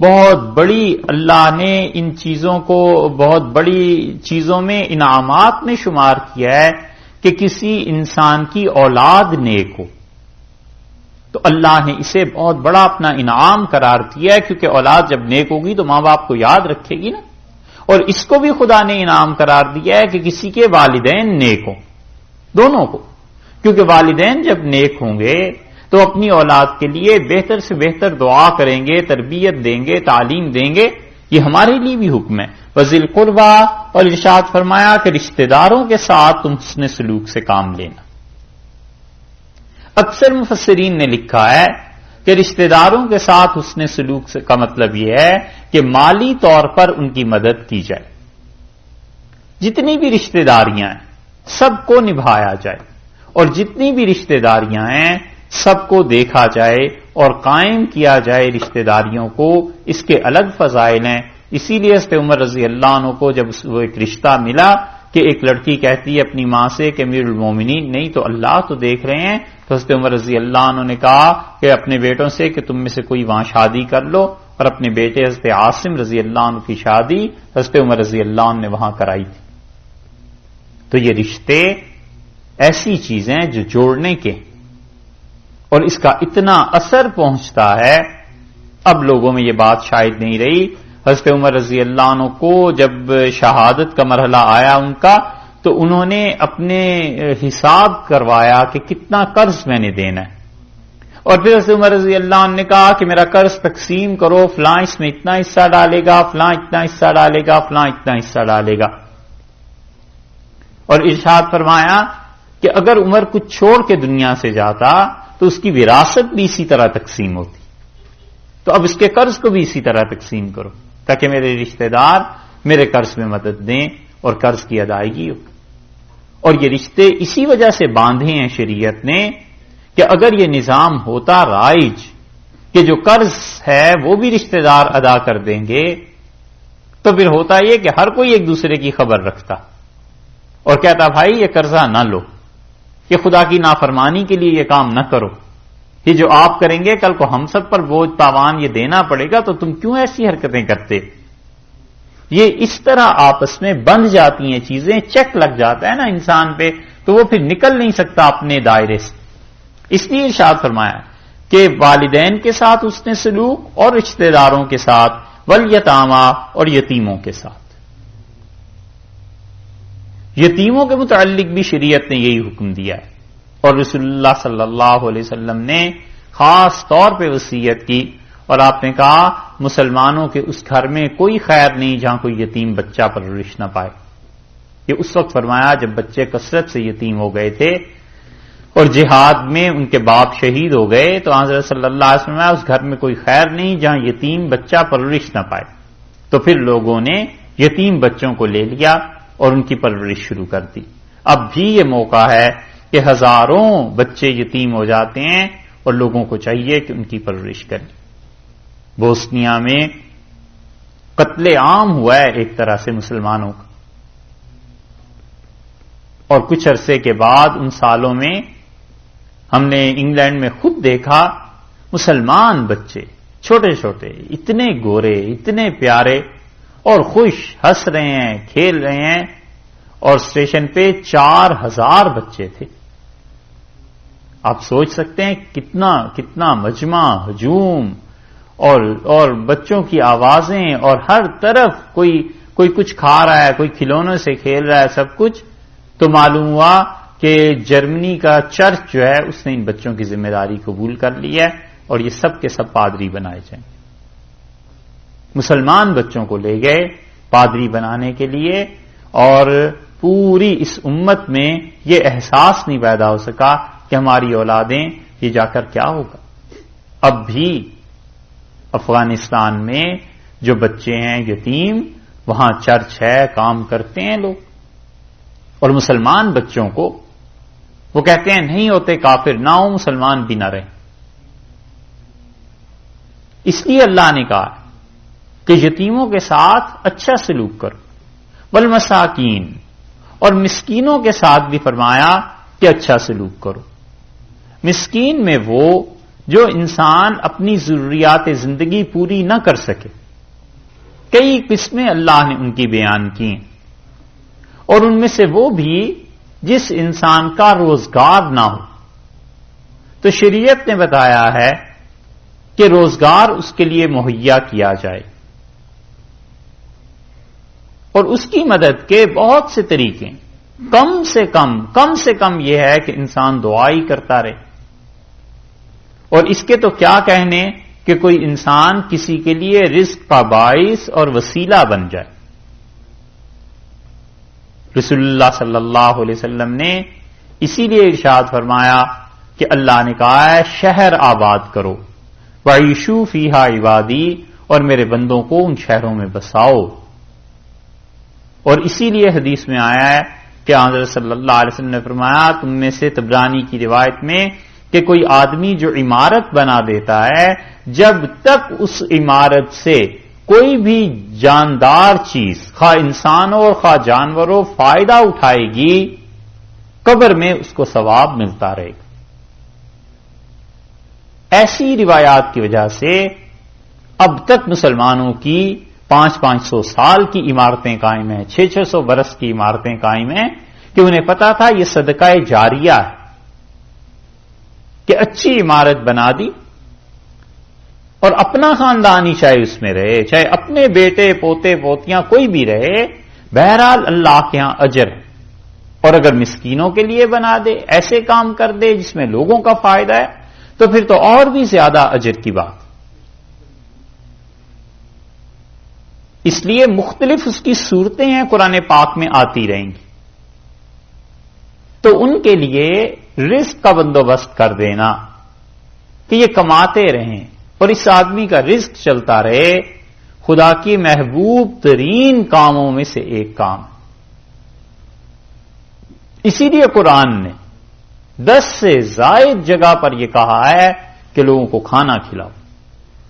بہت بڑی، اللہ نے ان چیزوں کو بہت بڑی چیزوں میں انعامات میں شمار کیا ہے کہ کسی انسان کی اولاد نیک ہو، تو اللہ نے اسے بہت بڑا اپنا انعام قرار دیا ہے، کیونکہ اولاد جب نیک ہوگی تو ماں باپ کو یاد رکھے گی نا۔ اور اس کو بھی خدا نے انعام قرار دیا ہے کہ کسی کے والدین نیک ہوں، دونوں کو، کیونکہ والدین جب نیک ہوں گے تو اپنی اولاد کے لیے بہتر سے بہتر دعا کریں گے، تربیت دیں گے، تعلیم دیں گے، یہ ہمارے لیے بھی حکم ہے. وذی القربیٰ، اور ارشاد فرمایا کہ رشتہ داروں کے ساتھ تم حسن سلوک سے کام لینا. اکثر مفسرین نے لکھا ہے کہ رشتہ داروں کے ساتھ حسن سلوک سے کا مطلب یہ ہے کہ مالی طور پر ان کی مدد کی جائے. جتنی بھی رشتہ داریاں ہیں سب کو نبھایا جائے، اور جتنی بھی رشتہ داریاں ہیں سب کو دیکھا جائے اور قائم کیا جائے رشتہ داریوں کو. اس کے الگ فضائل ہیں. اسی لیے حضرت عمر رضی اللہ عنہ کو جب وہ ایک رشتہ ملا کہ ایک لڑکی کہتی ہے اپنی ماں سے کہ امیر المومنین نہیں تو اللہ تو دیکھ رہے ہیں، تو حضرت عمر رضی اللہ عنہ نے کہا کہ اپنے بیٹوں سے کہ تم میں سے کوئی وہاں شادی کر لو، اور اپنے بیٹے حضرت عاصم رضی اللہ عنہ کی شادی حضرت عمر رضی اللہ عنہ نے وہاں کرائی تھی. تو یہ رشتے ایسی چیزیں جو جوڑنے کے، اور اس کا اتنا اثر پہنچتا ہے. اب لوگوں میں یہ بات شاید نہیں رہی. حضرت عمر رضی اللہ عنہ کو جب شہادت کا مرحلہ آیا ان کا، تو انہوں نے اپنے حساب کروایا کہ کتنا قرض میں نے دینا ہے، اور پھر حضرت عمر رضی اللہ عنہ نے کہا کہ میرا قرض تقسیم کرو، فلاں اس میں اتنا حصہ ڈالے گا، فلاں اتنا حصہ ڈالے گا، فلاں اتنا حصہ ڈالے گا. اور ارشاد فرمایا کہ اگر عمر کچھ چھوڑ کے دنیا سے جاتا تو اس کی وراثت بھی اسی طرح تقسیم ہوتی. تو اب اس کے قرض کو بھی اسی طرح تقسیم کرو تاکہ میرے رشتہ دار میرے قرض میں مدد دیں اور قرض کی ادائیگی ہو. اور یہ رشتے اسی وجہ سے باندھے ہیں شریعت نے کہ اگر یہ نظام ہوتا رائج کہ جو قرض ہے وہ بھی رشتہ دار ادا کر دیں گے، تو پھر ہوتا یہ کہ ہر کوئی ایک دوسرے کی خبر رکھتا اور کہتا بھائی یہ قرضہ نہ لو، یہ خدا کی نافرمانی کے لیے یہ کام نہ کرو، یہ جو آپ کریں گے کل کو ہم سب پر بوجھ تاوان یہ دینا پڑے گا، تو تم کیوں ایسی حرکتیں کرتے. یہ اس طرح آپس میں بند جاتی ہیں چیزیں، چیک لگ جاتا ہے نا انسان پہ، تو وہ پھر نکل نہیں سکتا اپنے دائرے سے. اس لیے ارشاد فرمایا کہ والدین کے ساتھ حسن سلوک اور رشتہ داروں کے ساتھ، والیتاما اور یتیموں کے ساتھ. یتیموں کے متعلق بھی شریعت نے یہی حکم دیا ہے، اور رسول اللہ صلی اللہ علیہ وسلم نے خاص طور پہ وصیت کی، اور آپ نے کہا مسلمانوں کے اس گھر میں کوئی خیر نہیں جہاں کوئی یتیم بچہ پرورش نہ پائے. یہ اس وقت فرمایا جب بچے کثرت سے یتیم ہو گئے تھے اور جہاد میں ان کے باپ شہید ہو گئے، تو حضرت صلی اللہ علیہ وسلم اس گھر میں کوئی خیر نہیں جہاں یتیم بچہ پرورش نہ پائے. تو پھر لوگوں نے یتیم بچوں کو لے لیا اور ان کی پرورش شروع کر دی. اب بھی یہ موقع ہے کہ ہزاروں بچے یتیم ہو جاتے ہیں اور لوگوں کو چاہیے کہ ان کی پرورش کریں. بوسنیا میں قتل عام ہوا ہے ایک طرح سے مسلمانوں کا، اور کچھ عرصے کے بعد ان سالوں میں ہم نے انگلینڈ میں خود دیکھا مسلمان بچے چھوٹے چھوٹے اتنے گورے اتنے پیارے اور خوش ہنس رہے ہیں کھیل رہے ہیں، اور اسٹیشن پہ 4000 بچے تھے. آپ سوچ سکتے ہیں کتنا مجمع ہجوم اور بچوں کی آوازیں، اور ہر طرف کوئی کچھ کھا رہا ہے، کوئی کھلونوں سے کھیل رہا ہے، سب کچھ. تو معلوم ہوا کہ جرمنی کا چرچ جو ہے اس نے ان بچوں کی ذمہ داری قبول کر لی ہے، اور یہ سب کے سب پادری بنائے جائیں. مسلمان بچوں کو لے گئے پادری بنانے کے لیے، اور پوری اس امت میں یہ احساس نہیں پیدا ہو سکا کہ ہماری اولادیں یہ جا کر کیا ہوگا. اب بھی افغانستان میں جو بچے ہیں یتیم، وہاں چرچ ہے، کام کرتے ہیں لوگ، اور مسلمان بچوں کو وہ کہتے ہیں نہیں ہوتے کافر، نہ ہو مسلمان بھی نہ رہیں. اس لیے اللہ نے کہا کہ یتیموں کے ساتھ اچھا سلوک کرو، والمساکین، اور مسکینوں کے ساتھ بھی فرمایا کہ اچھا سلوک کرو. مسکین میں وہ جو انسان اپنی ضروریات زندگی پوری نہ کر سکے. کئی قسمیں اللہ نے ان کی بیان کی، اور ان میں سے وہ بھی جس انسان کا روزگار نہ ہو. تو شریعت نے بتایا ہے کہ روزگار اس کے لیے مہیا کیا جائے، اور اس کی مدد کے بہت سے طریقے. کم سے کم یہ ہے کہ انسان دعائی کرتا رہے. اور اس کے تو کیا کہنے کہ کوئی انسان کسی کے لیے رزق کا باعث اور وسیلہ بن جائے. رسول اللہ صلی اللہ علیہ وسلم نے اسی لیے ارشاد فرمایا کہ اللہ نے کہا ہے شہر آباد کرو وعیشوا فیہا عبادی، اور میرے بندوں کو ان شہروں میں بساؤ. اور اسی لیے حدیث میں آیا ہے کہ حضرت صلی اللہ علیہ وسلم نے فرمایا تم میں سے طبرانی کی روایت میں کہ کوئی آدمی جو عمارت بنا دیتا ہے جب تک اس عمارت سے کوئی بھی جاندار چیز خواہ انسان ہو اور خواہ جانور ہو فائدہ اٹھائے گی قبر میں اس کو ثواب ملتا رہے گا. ایسی روایات کی وجہ سے اب تک مسلمانوں کی 500 سال کی عمارتیں قائم ہیں، 600 برس کی عمارتیں قائم ہیں کہ انہیں پتا تھا یہ صدقہ جاریہ ہے کہ اچھی عمارت بنا دی اور اپنا خاندان ہی چاہے اس میں رہے، چاہے اپنے بیٹے پوتے پوتیاں کوئی بھی رہے، بہرحال اللہ کے ہاں اجر ہے. اور اگر مسکینوں کے لیے بنا دے، ایسے کام کر دے جس میں لوگوں کا فائدہ ہے، تو پھر تو اور بھی زیادہ اجر کی بات. اس لیے مختلف اس کی صورتیں ہیں قرآن پاک میں آتی رہیں گی، تو ان کے لیے رزق کا بندوبست کر دینا کہ یہ کماتے رہیں اور اس آدمی کا رزق چلتا رہے، خدا کی محبوب ترین کاموں میں سے ایک کام. اسی لیے قرآن نے 10 سے زائد جگہ پر یہ کہا ہے کہ لوگوں کو کھانا کھلاؤ.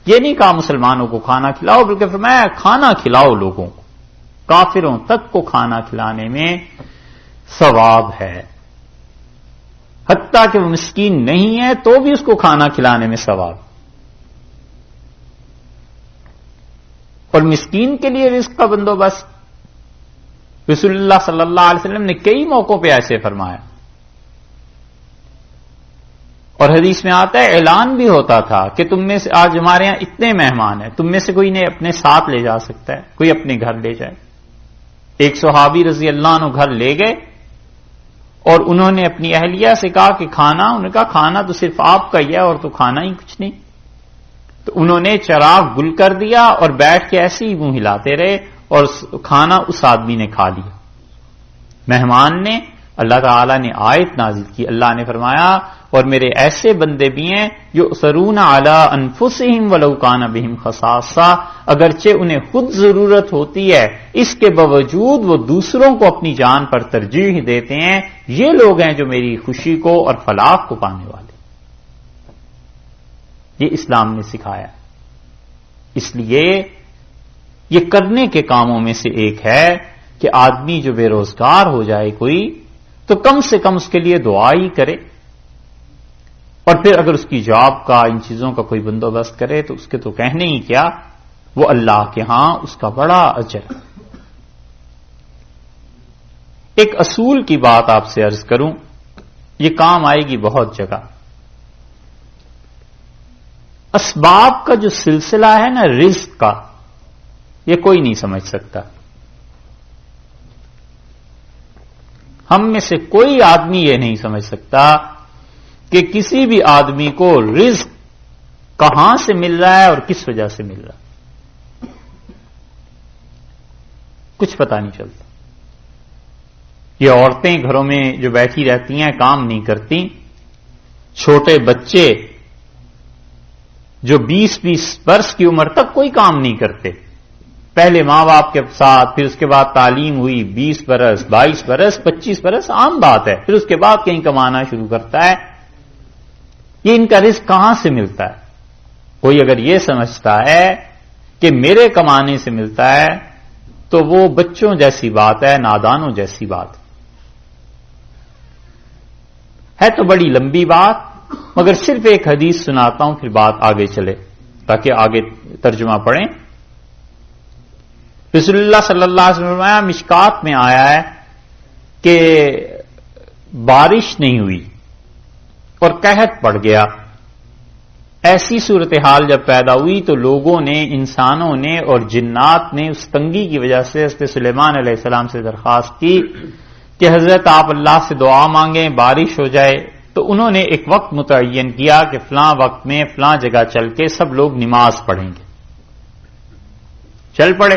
یہ نہیں کہا مسلمانوں کو کھانا کھلاؤ، بلکہ فرمایا کھانا کھلاؤ لوگوں کو. کافروں تک کو کھانا کھلانے میں ثواب ہے، حتیٰ کہ وہ مسکین نہیں ہے تو بھی اس کو کھانا کھلانے میں ثواب. اور مسکین کے لیے رزق کا بندوبست رسول اللہ صلی اللہ علیہ وسلم نے کئی موقعوں پہ ایسے فرمایا. اور حدیث میں آتا ہے اعلان بھی ہوتا تھا کہ تم میں سے آج ہمارے یہاں اتنے مہمان ہیں، تم میں سے کوئی انہیں اپنے ساتھ لے جا سکتا ہے، کوئی اپنے گھر لے جائے. ایک صحابی رضی اللہ عنہ گھر لے گئے اور انہوں نے اپنی اہلیہ سے کہا کہ کھانا، انہوں نے کہا کھانا تو صرف آپ کا ہی ہے اور تو کھانا ہی کچھ نہیں. تو انہوں نے چراغ گل کر دیا اور بیٹھ کے ایسے ہی منہ ہلاتے رہے اور کھانا اس آدمی نے کھا لیا. مہمان نے، اللہ تعالی نے آیت نازل کی، اللہ نے فرمایا اور میرے ایسے بندے بھی ہیں جو یؤثرون علی انفسہم ولو کان بہم خصاصہ، اگرچہ انہیں خود ضرورت ہوتی ہے اس کے باوجود وہ دوسروں کو اپنی جان پر ترجیح دیتے ہیں. یہ لوگ ہیں جو میری خوشی کو اور فلاح کو پانے والے. یہ اسلام نے سکھایا. اس لیے یہ کرنے کے کاموں میں سے ایک ہے کہ آدمی جو بے روزگار ہو جائے کوئی، تو کم سے کم اس کے لیے دعا ہی کرے، اور پھر اگر اس کی جاب کا ان چیزوں کا کوئی بندوبست کرے تو اس کے تو کہنے ہی کیا، وہ اللہ کے ہاں اس کا بڑا اجر. ایک اصول کی بات آپ سے عرض کروں، یہ کام آئے گی بہت جگہ. اسباب کا جو سلسلہ ہے نا رزق کا، یہ کوئی نہیں سمجھ سکتا. ہم میں سے کوئی آدمی یہ نہیں سمجھ سکتا کہ کسی بھی آدمی کو رزق کہاں سے مل رہا ہے اور کس وجہ سے مل رہا ہے، کچھ پتہ نہیں چلتا. یہ عورتیں گھروں میں جو بیٹھی رہتی ہیں کام نہیں کرتی، چھوٹے بچے جو 20-20 برس کی عمر تک کوئی کام نہیں کرتے، پہلے ماں باپ کے ساتھ، پھر اس کے بعد تعلیم ہوئی، 20 برس 22 برس 25 برس عام بات ہے، پھر اس کے بعد کہیں کمانا شروع کرتا ہے. یہ ان کا رزق کہاں سے ملتا ہے؟ کوئی اگر یہ سمجھتا ہے کہ میرے کمانے سے ملتا ہے تو وہ بچوں جیسی بات ہے، نادانوں جیسی بات ہے. تو بڑی لمبی بات، مگر صرف ایک حدیث سناتا ہوں پھر بات آگے چلے تاکہ آگے ترجمہ پڑھیں. رسول اللہ صلی اللہ علیہ وسلم مشکات میں آیا ہے کہ بارش نہیں ہوئی اور قحط پڑ گیا. ایسی صورتحال جب پیدا ہوئی تو لوگوں نے، انسانوں نے اور جنات نے اس تنگی کی وجہ سے حضرت سلیمان علیہ السلام سے درخواست کی کہ حضرت آپ اللہ سے دعا مانگیں بارش ہو جائے. تو انہوں نے ایک وقت متعین کیا کہ فلاں وقت میں فلاں جگہ چل کے سب لوگ نماز پڑھیں گے. چل پڑے.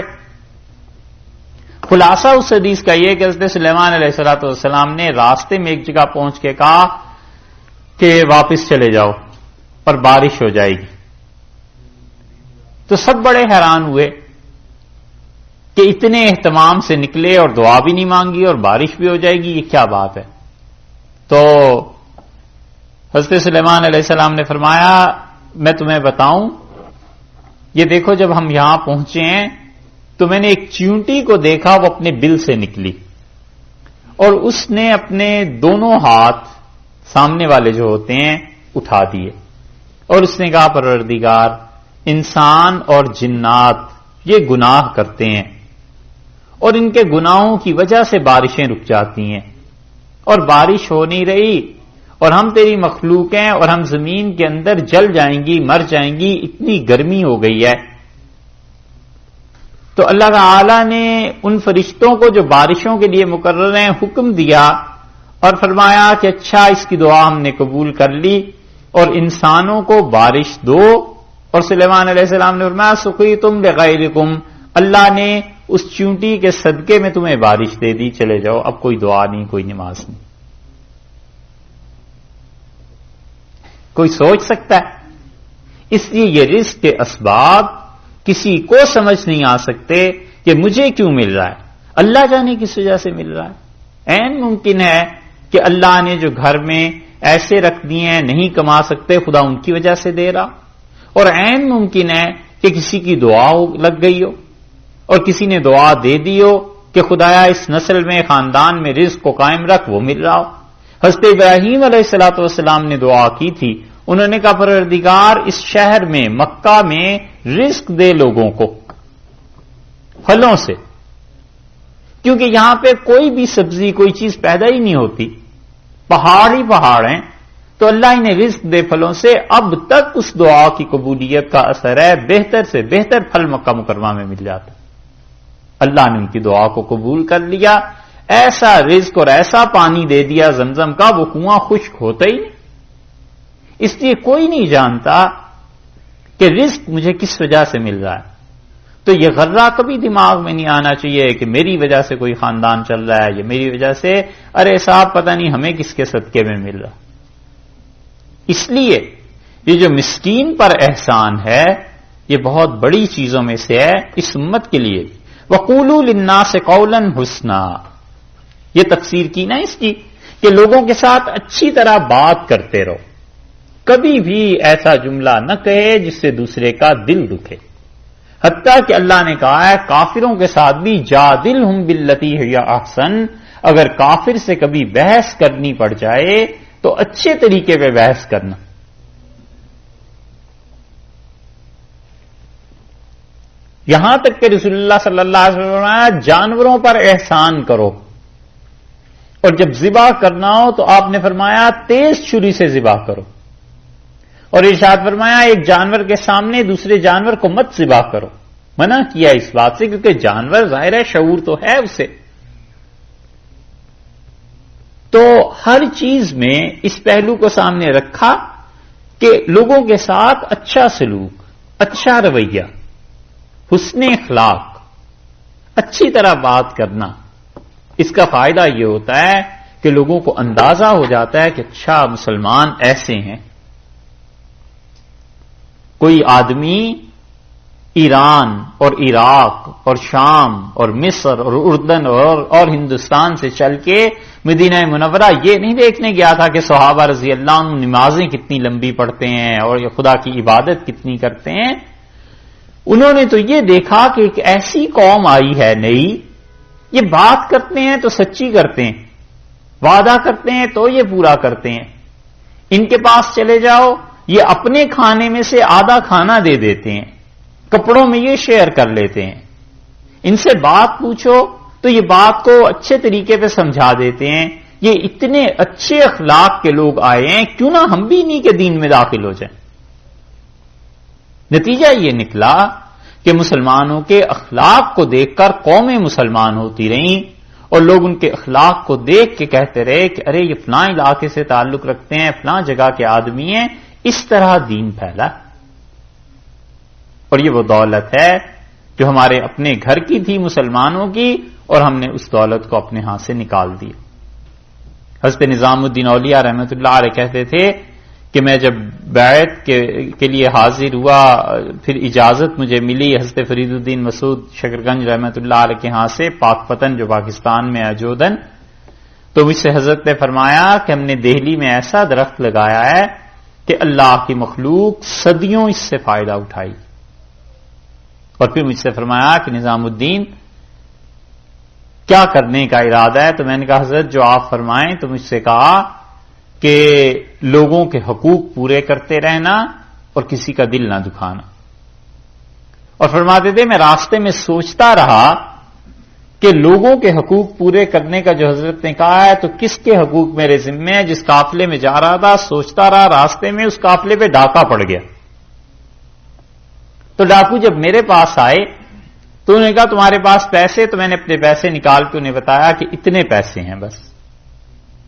خلاصہ اس حدیث کا یہ کہ حضرت سلیمان علیہ الصلوۃ والسلام نے راستے میں ایک جگہ پہنچ کے کہا کہ واپس چلے جاؤ اور بارش ہو جائے گی. تو سب بڑے حیران ہوئے کہ اتنے اہتمام سے نکلے اور دعا بھی نہیں مانگی اور بارش بھی ہو جائے گی، یہ کیا بات ہے؟ تو حضرت سلیمان علیہ السلام نے فرمایا میں تمہیں بتاؤں، یہ دیکھو جب ہم یہاں پہنچے ہیں تو میں نے ایک چیونٹی کو دیکھا، وہ اپنے بل سے نکلی اور اس نے اپنے دونوں ہاتھ سامنے والے جو ہوتے ہیں اٹھا دیے اور اس نے کہا پروردگار، انسان اور جنات یہ گناہ کرتے ہیں اور ان کے گناہوں کی وجہ سے بارشیں رک جاتی ہیں اور بارش ہو نہیں رہی اور ہم تیری مخلوق ہیں اور ہم زمین کے اندر جل جائیں گی، مر جائیں گی، اتنی گرمی ہو گئی ہے. تو اللہ تعالی نے ان فرشتوں کو جو بارشوں کے لیے مقرر ہیں حکم دیا اور فرمایا کہ اچھا اس کی دعا ہم نے قبول کر لی اور انسانوں کو بارش دو. اور سلیمان علیہ السلام نے فرمایا سقیتم بغیرکم، اللہ نے اس چونٹی کے صدقے میں تمہیں بارش دے دی، چلے جاؤ، اب کوئی دعا نہیں، کوئی نماز نہیں. کوئی سوچ سکتا ہے؟ اس لیے یہ رزق کے اسباب کسی کو سمجھ نہیں آ سکتے کہ مجھے کیوں مل رہا ہے، اللہ جانے کس وجہ سے مل رہا ہے. عین ممکن ہے کہ اللہ نے جو گھر میں ایسے رکھ دیے ہیں نہیں کما سکتے، خدا ان کی وجہ سے دے رہا، اور عین ممکن ہے کہ کسی کی دعا لگ گئی ہو اور کسی نے دعا دے دی ہو کہ خدایا اس نسل میں خاندان میں رزق کو قائم رکھ، وہ مل رہا ہو. حضرت ابراہیم علیہ الصلوۃ والسلام نے دعا کی تھی، انہوں نے کہا پروردگار اس شہر میں مکہ میں رزق دے لوگوں کو پھلوں سے، کیونکہ یہاں پہ کوئی بھی سبزی کوئی چیز پیدا ہی نہیں ہوتی، پہاڑ ہی پہاڑ ہیں، تو اللہ نے رزق دے پھلوں سے. اب تک اس دعا کی قبولیت کا اثر ہے، بہتر سے بہتر پھل مکہ مکرمہ میں مل جاتا. اللہ نے ان کی دعا کو قبول کر لیا، ایسا رزق اور ایسا پانی دے دیا زمزم کا، وہ کنواں خشک ہوتا ہی نہیں. اس لیے کوئی نہیں جانتا کہ رزق مجھے کس وجہ سے مل رہا ہے. تو یہ غرہ کبھی دماغ میں نہیں آنا چاہیے کہ میری وجہ سے کوئی خاندان چل رہا ہے یا میری وجہ سے، ارے صاحب پتہ نہیں ہمیں کس کے صدقے میں مل رہا. اس لیے یہ جو مسکین پر احسان ہے یہ بہت بڑی چیزوں میں سے ہے اس امت کے لیے. وَقُولُوا لِلنَّاسِ قَوْلًا حُسْنًا، یہ تفسیر کی نا اس کی کہ لوگوں کے ساتھ اچھی طرح بات کرتے رہو، کبھی بھی ایسا جملہ نہ کہے جس سے دوسرے کا دل دکھے. حتیٰ کہ اللہ نے کہا ہے کافروں کے ساتھ بھی جادلہم باللتی ہی احسن، اگر کافر سے کبھی بحث کرنی پڑ جائے تو اچھے طریقے پہ بحث کرنا. یہاں تک کہ رسول اللہ صلی اللہ علیہ وسلم جانوروں پر احسان کرو، اور جب ذبح کرنا ہو تو آپ نے فرمایا تیز چھری سے ذبح کرو، اور ارشاد فرمایا ایک جانور کے سامنے دوسرے جانور کو مت ذبح کرو. منع کیا اس بات سے کیونکہ جانور ظاہر ہے شعور تو ہے اسے. تو ہر چیز میں اس پہلو کو سامنے رکھا کہ لوگوں کے ساتھ اچھا سلوک، اچھا رویہ، حسن اخلاق، اچھی طرح بات کرنا. اس کا فائدہ یہ ہوتا ہے کہ لوگوں کو اندازہ ہو جاتا ہے کہ اچھا مسلمان ایسے ہیں. کوئی آدمی ایران اور عراق اور شام اور مصر اور اردن اور ہندوستان سے چل کے مدینہ منورہ یہ نہیں دیکھنے گیا تھا کہ صحابہ رضی اللہ عنہ نمازیں کتنی لمبی پڑھتے ہیں اور یہ خدا کی عبادت کتنی کرتے ہیں. انہوں نے تو یہ دیکھا کہ ایک ایسی قوم آئی ہے نئی، یہ بات کرتے ہیں تو سچی کرتے ہیں، وعدہ کرتے ہیں تو یہ پورا کرتے ہیں. ان کے پاس چلے جاؤ یہ اپنے کھانے میں سے آدھا کھانا دے دیتے ہیں، کپڑوں میں یہ شیئر کر لیتے ہیں. ان سے بات پوچھو تو یہ بات کو اچھے طریقے پہ سمجھا دیتے ہیں. یہ اتنے اچھے اخلاق کے لوگ آئے ہیں، کیوں نہ ہم بھی انہی کے دین میں داخل ہو جائیں. نتیجہ یہ نکلا کہ مسلمانوں کے اخلاق کو دیکھ کر قومیں مسلمان ہوتی رہیں اور لوگ ان کے اخلاق کو دیکھ کے کہتے رہے کہ ارے یہ فلاں علاقے سے تعلق رکھتے ہیں، فلاں جگہ کے آدمی ہیں، اس طرح دین پھیلا۔ اور یہ وہ دولت ہے جو ہمارے اپنے گھر کی تھی مسلمانوں کی، اور ہم نے اس دولت کو اپنے ہاتھ سے نکال دیا۔ حضرت نظام الدین اولیاء رحمۃ اللہ علیہ کہتے تھے کہ میں جب بیعت کے لیے حاضر ہوا، پھر اجازت مجھے ملی حضرت فرید الدین مسعود شکرگنج رحمۃ اللہ علیہ کے ہاں سے، پاک پتن جو پاکستان میں ہے جودن، تو مجھ سے حضرت نے فرمایا کہ ہم نے دہلی میں ایسا درخت لگایا ہے کہ اللہ کی مخلوق صدیوں اس سے فائدہ اٹھائی۔ اور پھر مجھ سے فرمایا کہ نظام الدین کیا کرنے کا ارادہ ہے؟ تو میں نے کہا حضرت جو آپ فرمائیں۔ تو مجھ سے کہا کہ لوگوں کے حقوق پورے کرتے رہنا اور کسی کا دل نہ دکھانا۔ اور فرماتے تھے میں راستے میں سوچتا رہا کہ لوگوں کے حقوق پورے کرنے کا جو حضرت نے کہا ہے تو کس کے حقوق میرے ذمے ہیں؟ جس قافلے میں جا رہا تھا سوچتا رہا، راستے میں اس قافلے پہ ڈاکہ پڑ گیا۔ تو ڈاکو جب میرے پاس آئے تو انہوں نے کہا تمہارے پاس پیسے؟ تو میں نے اپنے پیسے نکال کے انہیں بتایا کہ اتنے پیسے ہیں بس۔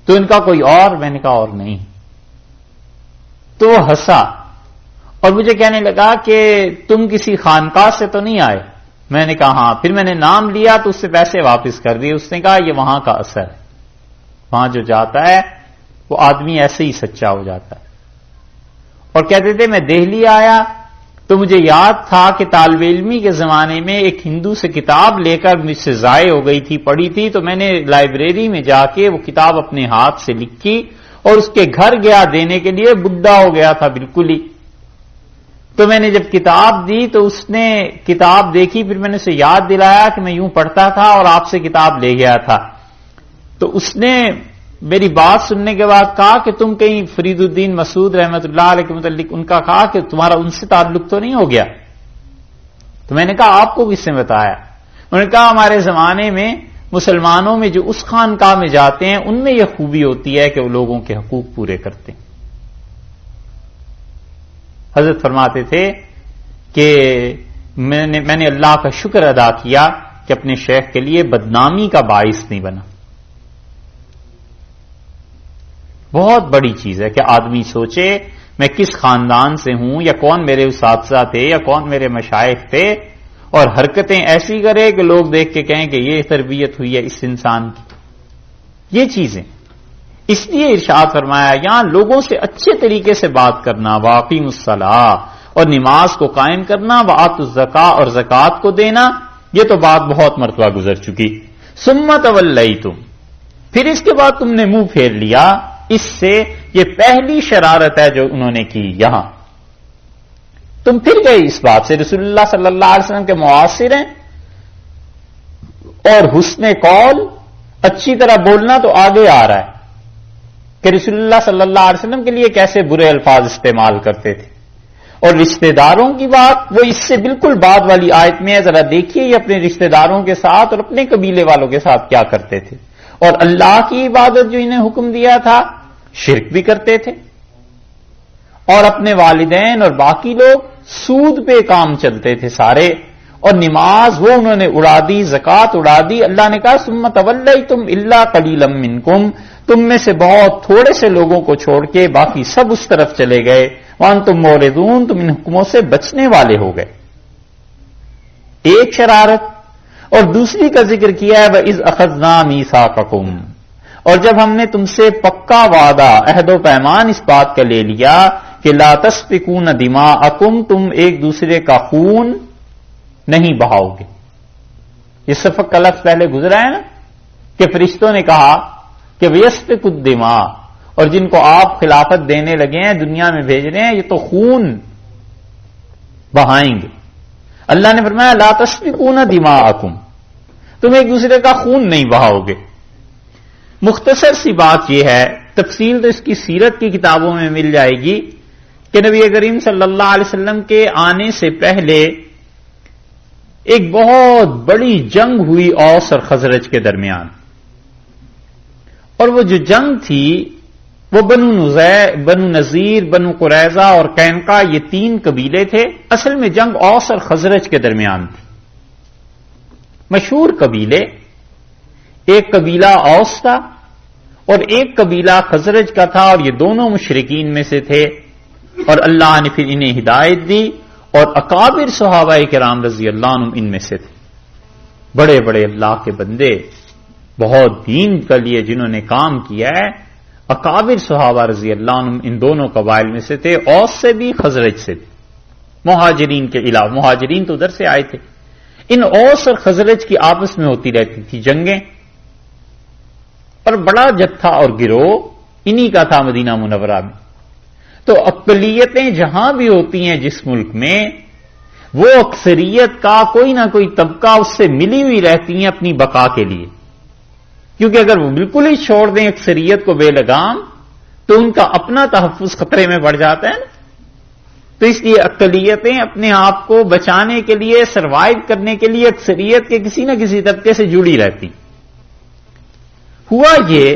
تو ان کا کوئی اور؟ میں نے کہا اور نہیں۔ تو وہ ہنسا اور مجھے کہنے لگا کہ تم کسی خانقاہ سے تو نہیں آئے؟ میں نے کہا ہاں۔ پھر میں نے نام لیا تو اس سے پیسے واپس کر دیے۔ اس نے کہا یہ وہاں کا اثر ہے، وہاں جو جاتا ہے وہ آدمی ایسے ہی سچا ہو جاتا ہے۔ اور کہتے تھے میں دہلی آیا تو مجھے یاد تھا کہ طالب علمی کے زمانے میں ایک ہندو سے کتاب لے کر مجھ سے ضائع ہو گئی تھی، پڑھی تھی، تو میں نے لائبریری میں جا کے وہ کتاب اپنے ہاتھ سے لکھی اور اس کے گھر گیا دینے کے لیے، بڈھا ہو گیا تھا بالکل ہی۔ تو میں نے جب کتاب دی تو اس نے کتاب دیکھی، پھر میں نے اسے یاد دلایا کہ میں یوں پڑھتا تھا اور آپ سے کتاب لے گیا تھا۔ تو اس نے میری بات سننے کے بعد کہا کہ تم کہیں فرید الدین مسعود رحمۃ اللہ علیہ کے متعلق ان کا کہا کہ تمہارا ان سے تعلق تو نہیں ہو گیا؟ تو میں نے کہا آپ کو کس نے بتایا؟ انہوں نے کہا ہمارے زمانے میں مسلمانوں میں جو اس خانقاہ میں جاتے ہیں ان میں یہ خوبی ہوتی ہے کہ وہ لوگوں کے حقوق پورے کرتے ہیں۔ حضرت فرماتے تھے کہ میں نے اللہ کا شکر ادا کیا کہ اپنے شیخ کے لیے بدنامی کا باعث نہیں بنا۔ بہت بڑی چیز ہے کہ آدمی سوچے میں کس خاندان سے ہوں، یا کون میرے اساتذہ تھے، یا کون میرے مشائخ تھے، اور حرکتیں ایسی کرے کہ لوگ دیکھ کے کہیں کہ یہ تربیت ہوئی ہے اس انسان کی۔ یہ چیزیں اس لیے ارشاد فرمایا یہاں لوگوں سے اچھے طریقے سے بات کرنا، واقیم الصلاۃ، اور نماز کو قائم کرنا، وآتوا الزکاۃ، اور زکوٰۃ کو دینا۔ یہ تو بات بہت مرتبہ گزر چکی۔ ثم تولیتم، پھر اس کے بعد تم نے منہ پھیر لیا۔ اس سے یہ پہلی شرارت ہے جو انہوں نے کی۔ یہاں تم پھر گئے اس بات سے، رسول اللہ صلی اللہ علیہ وسلم کے معاصر ہیں، اور حسن قول، اچھی طرح بولنا تو آگے آ رہا ہے کہ رسول اللہ صلی اللہ علیہ وسلم کے لیے کیسے برے الفاظ استعمال کرتے تھے۔ اور رشتہ داروں کی بات وہ اس سے بالکل بعد والی آیت میں ہے، ذرا دیکھیے یہ اپنے رشتہ داروں کے ساتھ اور اپنے قبیلے والوں کے ساتھ کیا کرتے تھے۔ اور اللہ کی عبادت جو انہیں حکم دیا تھا شرک بھی کرتے تھے، اور اپنے والدین اور باقی لوگ سود پہ کام چلتے تھے سارے، اور نماز وہ انہوں نے اڑا دی، زکوٰۃ اڑا دی۔ اللہ نے کہا ثم تولیتم الا قلیلا منکم، تم میں سے بہت تھوڑے سے لوگوں کو چھوڑ کے باقی سب اس طرف چلے گئے۔ وانتم معرضون، تم ان حکموں سے بچنے والے ہو گئے۔ ایک شرارت، اور دوسری کا ذکر کیا ہے وَإِذْ أَخَذْنَا مِيثَاقَكُمْ، اور جب ہم نے تم سے پکا وعدہ، عہد و پیمان اس بات کا لے لیا کہ لا تسفکون دماءکم، تم ایک دوسرے کا خون نہیں بہاؤ گے۔ یہ سفک کا لفظ پہلے گزرا ہے نا کہ فرشتوں نے کہا کہ وَيَسْفِكُ الدِّمَاء، اور جن کو آپ خلافت دینے لگے ہیں، دنیا میں بھیج رہے ہیں، یہ تو خون بہائیں گے۔ اللہ نے فرمایا لا تسفکون دماءکم، تم ایک دوسرے کا خون نہیں بہاؤ گے۔ مختصر سی بات یہ ہے، تفصیل تو اس کی سیرت کی کتابوں میں مل جائے گی کہ نبی کریم صلی اللہ علیہ وسلم کے آنے سے پہلے ایک بہت بڑی جنگ ہوئی اوس اور خزرج کے درمیان، اور وہ جو جنگ تھی وہ بنو نذیر، بنو قریظہ اور قینقاع، یہ 3 قبیلے تھے۔ اصل میں جنگ اوس اور خزرج کے درمیان تھی، مشہور قبیلے۔ ایک قبیلہ اوس تھا اور ایک قبیلہ خزرج کا تھا، اور یہ دونوں مشرکین میں سے تھے، اور اللہ نے پھر انہیں ہدایت دی، اور اکابر صحابہ کرام رضی اللہ عنہم ان میں سے تھے، بڑے بڑے اللہ کے بندے، بہت دین کے لیے جنہوں نے کام کیا ہے، اکابر صحابہ رضی اللہ عنہم ان دونوں قبائل میں سے تھے، اوس سے بھی خزرج سے بھی، مہاجرین کے علاوہ، مہاجرین تو ادھر سے آئے تھے۔ ان اوس اور خزرج کی آپس میں ہوتی رہتی تھی جنگیں، اور بڑا جتھا اور گروہ انہی کا تھا مدینہ منورہ میں۔ تو اقلیتیں جہاں بھی ہوتی ہیں جس ملک میں، وہ اکثریت کا کوئی نہ کوئی طبقہ اس سے ملی ہوئی رہتی ہیں اپنی بقا کے لیے، کیونکہ اگر وہ بالکل ہی چھوڑ دیں اکثریت کو بے لگام تو ان کا اپنا تحفظ خطرے میں پڑ جاتا ہے نا۔ تو اس لیے اقلیتیں اپنے آپ کو بچانے کے لیے، سروائیو کرنے کے لیے اکثریت کے کسی نہ کسی طبقے سے جڑی رہتی۔ ہوا یہ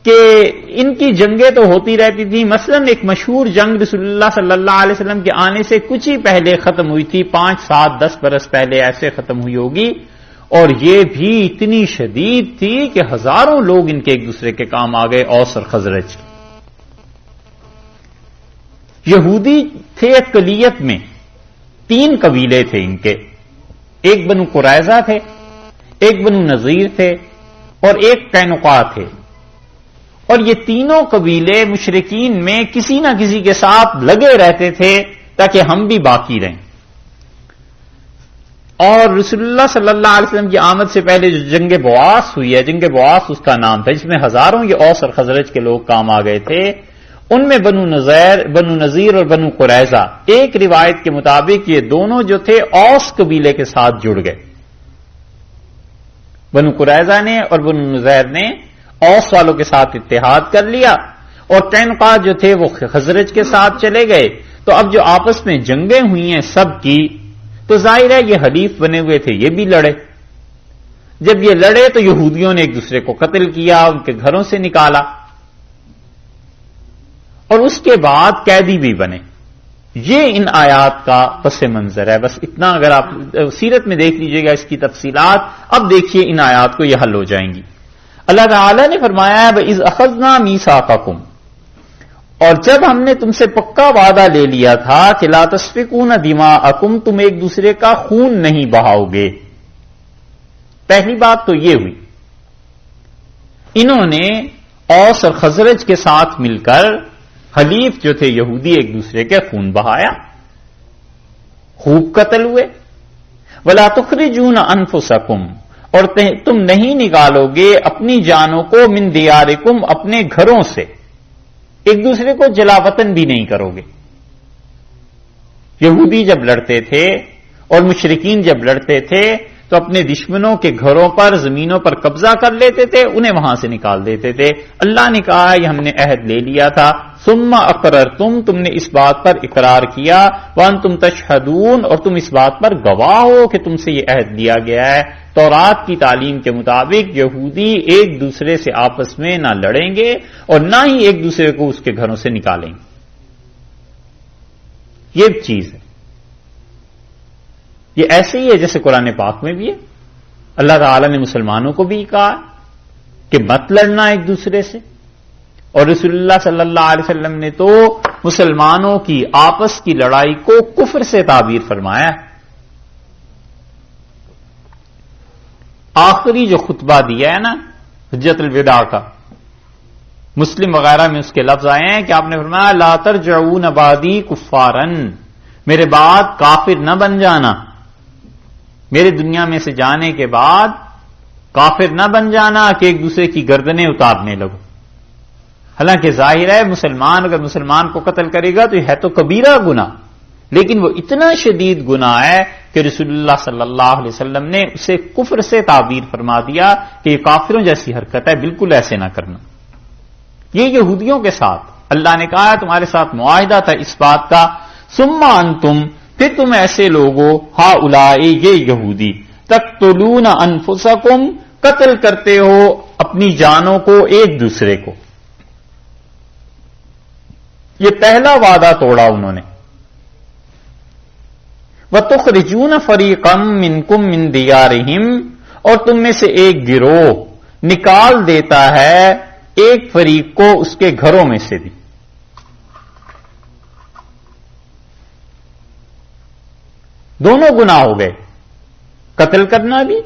کہ ان کی جنگیں تو ہوتی رہتی تھیں، مثلا ایک مشہور جنگ رسول اللہ صلی اللہ علیہ وسلم کے آنے سے کچھ ہی پہلے ختم ہوئی تھی، 5، 7، 10 برس پہلے ایسے ختم ہوئی ہوگی، اور یہ بھی اتنی شدید تھی کہ ہزاروں لوگ ان کے ایک دوسرے کے کام آ گئے، اوس اور خزرج۔ یہودی تھے اقلیت میں، 3 قبیلے تھے ان کے، ایک بنو قریظہ تھے، ایک بنو نذیر تھے، اور ایک قینقاع تھے، اور یہ تینوں قبیلے مشرکین میں کسی نہ کسی کے ساتھ لگے رہتے تھے تاکہ ہم بھی باقی رہیں۔ اور رسول اللہ صلی اللہ علیہ وسلم کی آمد سے پہلے جو جنگ بواس ہوئی ہے، جنگ بواس اس کا نام تھا، جس میں ہزاروں یہ اوس اور خزرج کے لوگ کام آ گئے تھے، ان میں بنو نذیر اور بنو قریظہ، ایک روایت کے مطابق یہ دونوں جو تھے اوس قبیلے کے ساتھ جڑ گئے، بنو قریظہ نے اور بنو نذیر نے اوس والوں کے ساتھ اتحاد کر لیا، اور قینقاع جو تھے وہ خزرج کے ساتھ چلے گئے۔ تو اب جو آپس میں جنگیں ہوئی ہیں سب کی، تو ظاہر ہے یہ حلیف بنے ہوئے تھے، یہ بھی لڑے۔ جب یہ لڑے تو یہودیوں نے ایک دوسرے کو قتل کیا، ان کے گھروں سے نکالا، اور اس کے بعد قیدی بھی بنے۔ یہ ان آیات کا پس منظر ہے، بس اتنا اگر آپ سیرت میں دیکھ لیجئے گا اس کی تفصیلات۔ اب دیکھیے ان آیات کو، یہ حل ہو جائیں گی۔ اللہ تعالیٰ نے فرمایا ہے وَإِذْ أَخَذْنَا مِيثَاقَكُمْ، اور جب ہم نے تم سے پکا وعدہ لے لیا تھا کہ لا تسفکون دماءکم، تم ایک دوسرے کا خون نہیں بہاؤ گے۔ پہلی بات تو یہ ہوئی، انہوں نے اوس اور خزرج کے ساتھ مل کر حلیف جو تھے یہودی ایک دوسرے کے خون بہایا، خوب قتل ہوئے۔ وَلَا تُخْرِجُونَ أَنفُسَكُمْ، اور تم نہیں نکالو گے اپنی جانوں کو من دیارکم، اپنے گھروں سے، ایک دوسرے کو جلا وطن بھی نہیں کرو گے۔ یہودی جب لڑتے تھے اور مشرکین جب لڑتے تھے تو اپنے دشمنوں کے گھروں پر، زمینوں پر قبضہ کر لیتے تھے، انہیں وہاں سے نکال دیتے تھے۔ اللہ نے کہا یہ ہم نے عہد لے لیا تھا، ثم اقررتم، تم نے اس بات پر اقرار کیا، وانتم تشہدون، اور تم اس بات پر گواہ ہو کہ تم سے یہ عہد لیا گیا ہے۔ تورات کی تعلیم کے مطابق یہودی ایک دوسرے سے آپس میں نہ لڑیں گے اور نہ ہی ایک دوسرے کو اس کے گھروں سے نکالیں گے۔ یہ چیز ہے، یہ ایسے ہی ہے جیسے قرآن پاک میں بھی ہے، اللہ تعالیٰ نے مسلمانوں کو بھی کہا کہ مت لڑنا ایک دوسرے سے، اور رسول اللہ صلی اللہ علیہ وسلم نے تو مسلمانوں کی آپس کی لڑائی کو کفر سے تعبیر فرمایا ہے۔ آخری جو خطبہ دیا ہے نا حجت الوداع کا، مسلم وغیرہ میں اس کے لفظ آئے ہیں کہ آپ نے فرمایا لا ترجعون بعدی کفارا، میرے بعد کافر نہ بن جانا، میرے دنیا میں سے جانے کے بعد کافر نہ بن جانا کہ ایک دوسرے کی گردنیں اتارنے لگو۔ حالانکہ ظاہر ہے مسلمان اگر مسلمان کو قتل کرے گا تو یہ ہے تو کبیرہ گناہ، لیکن وہ اتنا شدید گناہ ہے کہ رسول اللہ صلی اللہ علیہ وسلم نے اسے کفر سے تعبیر فرما دیا کہ یہ کافروں جیسی حرکت ہے، بالکل ایسے نہ کرنا۔ یہ یہودیوں کے ساتھ اللہ نے کہا تمہارے ساتھ معاہدہ تھا اس بات کا، ثم انتم، پھر تم ایسے لوگوں، ہؤلاء، یہ یہودی، تقتلون انفسکم، قتل کرتے ہو اپنی جانوں کو ایک دوسرے کو۔ یہ پہلا وعدہ توڑا انہوں نے۔ وَتُخْرِجُونَ فَرِيقًا مِّنكُم مِّن دِيَارِهِمْ، اور تم میں سے ایک گروہ نکال دیتا ہے ایک فریق کو اس کے گھروں میں سے بھی. دونوں گناہ ہو گئے، قتل کرنا بھی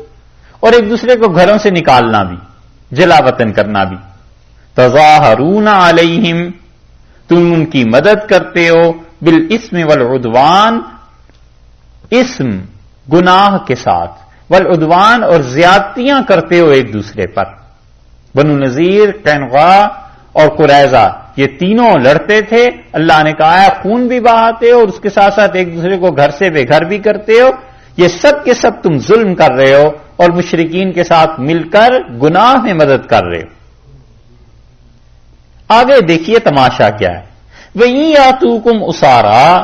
اور ایک دوسرے کو گھروں سے نکالنا بھی، جلا وطن کرنا بھی. تظاہرون علیہم، تم ان کی مدد کرتے ہو بالاسم والعدوان، اسم گناہ کے ساتھ، والعدوان اور زیادتیاں کرتے ہو ایک دوسرے پر. بنو نذیر، قینقاع اور قریظہ یہ تینوں لڑتے تھے. اللہ نے کہا ہے خون بھی بہاتے ہو اور اس کے ساتھ ساتھ ایک دوسرے کو گھر سے بے گھر بھی کرتے ہو. یہ سب کے سب تم ظلم کر رہے ہو اور مشرکین کے ساتھ مل کر گناہ میں مدد کر رہے ہو. آگے دیکھیے تماشا کیا ہے. وَإِن يَأْتُوكُمْ أُسَارَىٰ،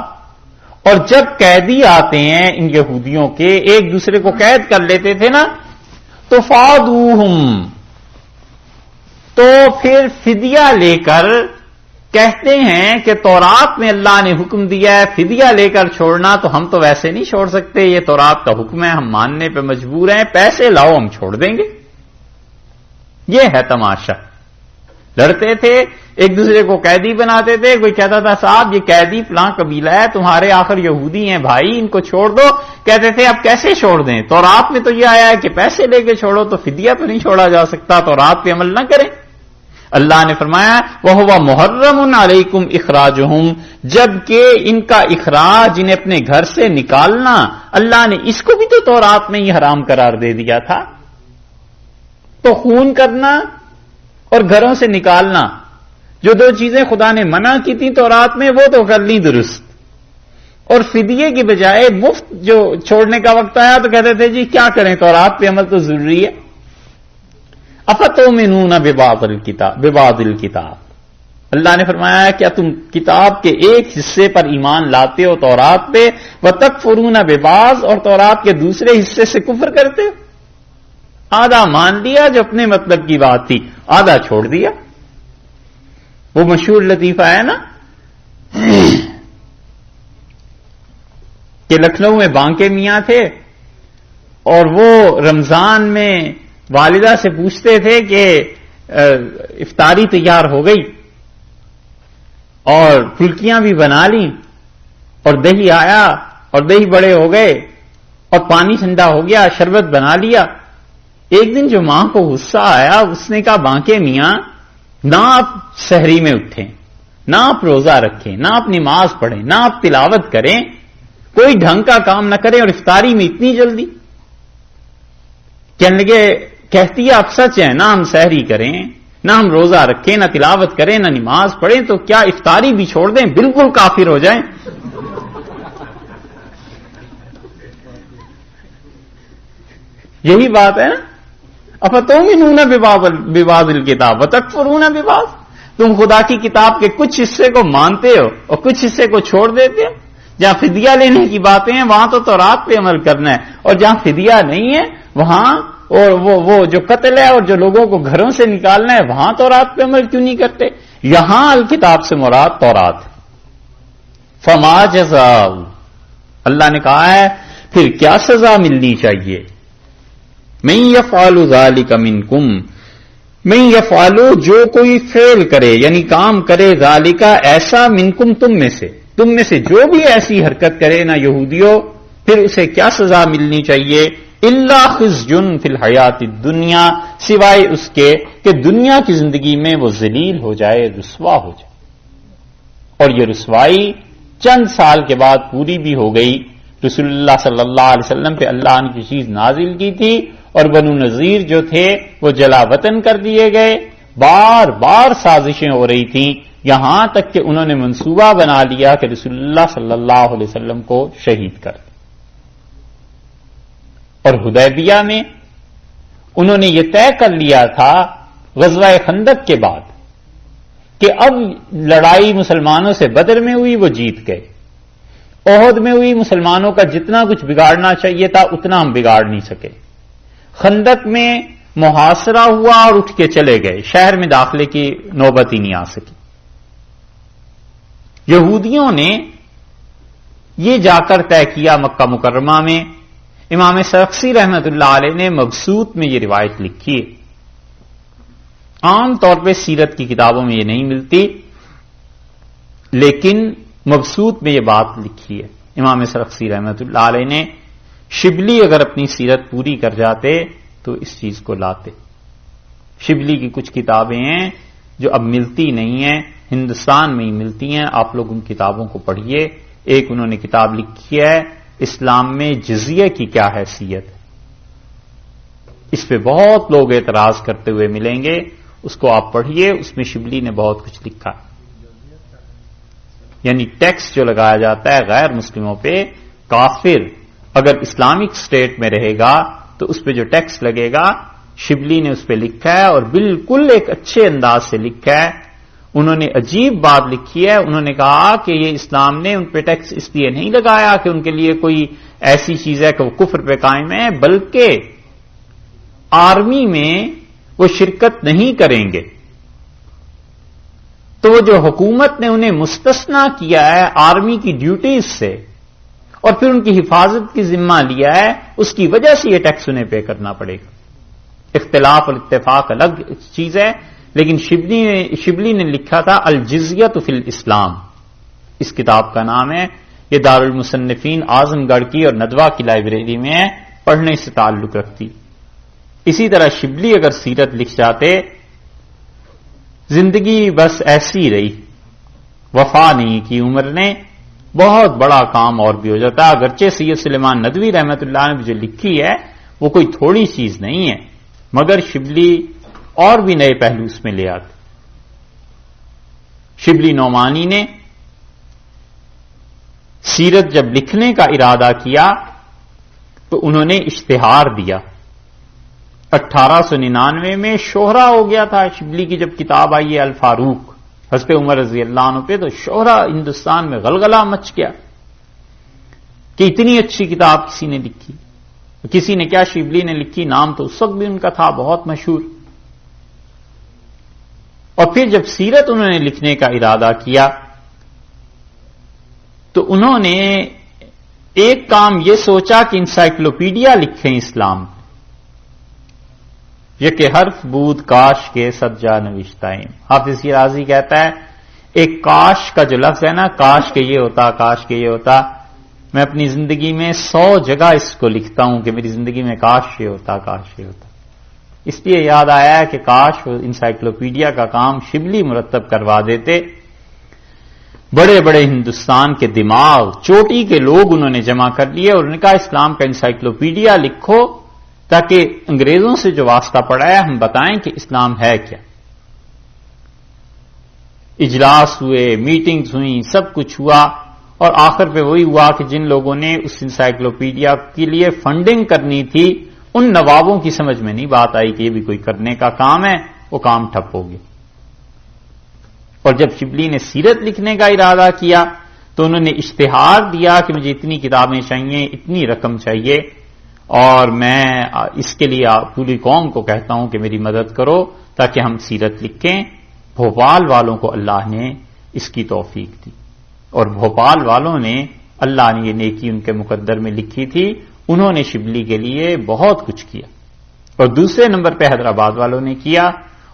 اور جب قیدی آتے ہیں ان یہودیوں کے، ایک دوسرے کو قید کر لیتے تھے نا، تو فَادُوهُمْ، تو پھر فدیہ لے کر کہتے ہیں کہ تورات میں اللہ نے حکم دیا ہے فدیہ لے کر چھوڑنا، تو ہم تو ویسے نہیں چھوڑ سکتے، یہ تورات کا حکم ہے، ہم ماننے پہ مجبور ہیں، پیسے لاؤ ہم چھوڑ دیں گے. یہ ہے تماشا. لڑتے تھے، ایک دوسرے کو قیدی بناتے تھے. کوئی کہتا تھا صاحب یہ قیدی فلاں قبیلہ ہے، تمہارے آخر یہودی ہیں بھائی، ان کو چھوڑ دو. کہتے تھے اب کیسے چھوڑ دیں، تورات میں تو یہ آیا ہے کہ پیسے لے کے چھوڑو، تو فدیہ تو نہیں چھوڑا جا سکتا، تورات پہ عمل نہ کریں. اللہ نے فرمایا وَهُوَ مُحَرَّمٌ عَلَيْكُمْ إِخْرَاجُهُمْ، جبکہ ان کا اخراج، انہیں اپنے گھر سے نکالنا، اللہ نے اس کو بھی تو تورات میں ہی حرام قرار دے دیا تھا. تو خون کرنا اور گھروں سے نکالنا، جو دو چیزیں خدا نے منع کی تھیں تورات میں، وہ تو کر لی درست. اور فدیے کی بجائے مفت جو چھوڑنے کا وقت آیا تو کہتے تھے جی کیا کریں، تورات پہ عمل تو ضروری ہے. افتؤمنون ببعض الکتاب، اللہ نے فرمایا کیا تم کتاب کے ایک حصے پر ایمان لاتے ہو تورات پہ، وتکفرون ببعض، اور تورات کے دوسرے حصے سے کفر کرتے ہو. آدھا مان لیا جو اپنے مطلب کی بات تھی، آدھا چھوڑ دیا. وہ مشہور لطیفہ ہے نا کہ لکھنؤ میں بانکے میاں تھے اور وہ رمضان میں والدہ سے پوچھتے تھے کہ افطاری تیار ہو گئی اور پھلکیاں بھی بنا لی اور دہی آیا اور دہی بڑے ہو گئے اور پانی ٹھنڈا ہو گیا، شربت بنا لیا. ایک دن جو ماں کو غصہ آیا، اس نے کہا بانکے میاں نہ آپ سحری میں اٹھیں، نہ آپ روزہ رکھیں، نہ آپ نماز پڑھیں، نہ آپ تلاوت کریں، کوئی ڈھنگ کا کام نہ کریں، اور افطاری میں اتنی جلدی. کہنے لگے کہتی ہے آپ سچ ہیں، نہ ہم سحری کریں، نہ ہم روزہ رکھیں، نہ تلاوت کریں، نہ نماز پڑھیں، تو کیا افطاری بھی چھوڑ دیں، بالکل کافر ہو جائیں. یہی بات ہے نا. افتؤمنون ببعض الکتاب وتکفرون ببعض، تم خدا کی کتاب کے کچھ حصے کو مانتے ہو اور کچھ حصے کو چھوڑ دیتے ہو. جہاں فدیہ لینے کی باتیں ہیں وہاں تو تورات پہ عمل کرنا ہے، اور جہاں فدیہ نہیں ہے وہاں اور وہ جو قتل ہے اور جو لوگوں کو گھروں سے نکالنا ہے وہاں تورات پہ عمل کیوں نہیں کرتے. یہاں الکتاب سے مراد تورات. فما جزاء، اللہ نے کہا ہے پھر کیا سزا ملنی چاہیے. من یفعل ذلک منکم، من یفعل جو کوئی فعل کرے یعنی کام کرے، ذالک ایسا، منکم تم میں سے جو بھی ایسی حرکت کرے نہ یہودیوں، پھر اسے کیا سزا ملنی چاہیے. الا خزی فی الحیات الدنیا، سوائے اس کے کہ دنیا کی زندگی میں وہ ذلیل ہو جائے، رسوا ہو جائے. اور یہ رسوائی چند سال کے بعد پوری بھی ہو گئی. رسول اللہ صلی اللہ علیہ وسلم پہ اللہ نے کی چیز نازل کی تھی اور بنو نذیر جو تھے وہ جلا وطن کر دیے گئے. بار بار سازشیں ہو رہی تھیں، یہاں تک کہ انہوں نے منصوبہ بنا لیا کہ رسول اللہ صلی اللہ علیہ وسلم کو شہید کر دیں. اور حدیبیہ میں انہوں نے یہ طے کر لیا تھا غزوہ خندق کے بعد کہ اب لڑائی مسلمانوں سے بدر میں ہوئی وہ جیت گئے، احد میں ہوئی مسلمانوں کا جتنا کچھ بگاڑنا چاہیے تھا اتنا ہم بگاڑ نہیں سکے. خندق میں محاصرہ ہوا اور اٹھ کے چلے گئے، شہر میں داخلے کی نوبت ہی نہیں آ سکی. یہودیوں نے یہ جا کر طے کیا مکہ مکرمہ میں امام سرخسی رحمت اللہ علیہ نے مبسوط میں یہ روایت لکھی ہے. عام طور پہ سیرت کی کتابوں میں یہ نہیں ملتی، لیکن مبسوط میں یہ بات لکھی ہے. امام سرخسی رحمت اللہ علیہ نے شبلی اگر اپنی سیرت پوری کر جاتے تو اس چیز کو لاتے. شبلی کی کچھ کتابیں ہیں جو اب ملتی نہیں ہیں، ہندوستان میں ہی ملتی ہیں. آپ لوگ ان کتابوں کو پڑھیے. ایک انہوں نے کتاب لکھی ہے اسلام میں جزیہ کی کیا حیثیت ہے. اس پہ بہت لوگ اعتراض کرتے ہوئے ملیں گے، اس کو آپ پڑھیے. اس میں شبلی نے بہت کچھ لکھا، یعنی ٹیکس جو لگایا جاتا ہے غیر مسلموں پہ، کافر اگر اسلامک اسٹیٹ میں رہے گا تو اس پہ جو ٹیکس لگے گا شبلی نے اس پہ لکھا ہے، اور بالکل ایک اچھے انداز سے لکھا ہے. انہوں نے عجیب بات لکھی ہے. انہوں نے کہا کہ یہ اسلام نے ان پہ ٹیکس اس لیے نہیں لگایا کہ ان کے لیے کوئی ایسی چیز ہے کہ وہ کفر پہ قائم ہے، بلکہ آرمی میں وہ شرکت نہیں کریں گے تو وہ جو حکومت نے انہیں مستثنا کیا ہے آرمی کی ڈیوٹیز سے اور پھر ان کی حفاظت کی ذمہ لیا ہے، اس کی وجہ سے یہ ٹیکس انہیں پے کرنا پڑے گا. اختلاف اور اتفاق الگ چیز ہے، لیکن شبلی نے لکھا تھا الجزیۃ فی الاسلام، اس کتاب کا نام ہے. یہ دارالمصنفین اعظم گڑھ کی اور ندوہ کی لائبریری میں ہے، پڑھنے سے تعلق رکھتی. اسی طرح شبلی اگر سیرت لکھ جاتے، زندگی بس ایسی رہی، وفا نہیں کی عمر نے، بہت بڑا کام اور بھی ہو جاتا. اگرچہ سید سلیمان ندوی رحمت اللہ نے جو لکھی ہے وہ کوئی تھوڑی چیز نہیں ہے، مگر شبلی اور بھی نئے پہلو اس میں لے آتے. شبلی نعمانی نے سیرت جب لکھنے کا ارادہ کیا تو انہوں نے اشتہار دیا. 1899 میں شہرہ ہو گیا تھا شبلی کی جب کتاب آئی ہے الفاروق حضرت عمر رضی اللہ عنہ پہ، تو شہرہ ہندوستان میں غلغلہ مچ گیا کہ اتنی اچھی کتاب کسی نے لکھی. کسی نے کیا، شبلی نے لکھی، نام تو اس وقت بھی ان کا تھا بہت مشہور. اور پھر جب سیرت انہوں نے لکھنے کا ارادہ کیا تو انہوں نے ایک کام یہ سوچا کہ انسائکلوپیڈیا لکھیں اسلام. یہ کہ حرف بود کاش کے سجا نوشتائیں. حافظ شیرازی کہتا ہے ایک کاش کا جو لفظ ہے نا، کاش کے یہ ہوتا، کاش کے یہ ہوتا، میں اپنی زندگی میں 100 جگہ اس کو لکھتا ہوں کہ میری زندگی میں کاش یہ ہوتا، کاش یہ ہوتا. اس لیے یاد آیا کہ کاش انسائکلوپیڈیا کا کام شبلی مرتب کروا دیتے. بڑے بڑے ہندوستان کے دماغ، چوٹی کے لوگ انہوں نے جمع کر لیے اور انہوں نے کہا اسلام کا انسائکلوپیڈیا لکھو تاکہ انگریزوں سے جو واسطہ پڑا ہے ہم بتائیں کہ اسلام ہے کیا. اجلاس ہوئے، میٹنگز ہوئیں، سب کچھ ہوا، اور آخر پہ وہی ہوا کہ جن لوگوں نے اس انسائکلوپیڈیا کے لیے فنڈنگ کرنی تھی ان نوابوں کی سمجھ میں نہیں بات آئی کہ یہ بھی کوئی کرنے کا کام ہے، وہ کام ٹھپ ہو گیا. اور جب شبلی نے سیرت لکھنے کا ارادہ کیا تو انہوں نے اشتہار دیا کہ مجھے اتنی کتابیں چاہیے، اتنی رقم چاہیے، اور میں اس کے لیے پوری قوم کو کہتا ہوں کہ میری مدد کرو تاکہ ہم سیرت لکھیں. بھوپال والوں کو اللہ نے اس کی توفیق دی، اور بھوپال والوں نے اللہ نے یہ نیکی ان کے مقدر میں لکھی تھی. انہوں نے شبلی کے لیے بہت کچھ کیا. اور دوسرے نمبر پہ حیدرآباد والوں نے کیا،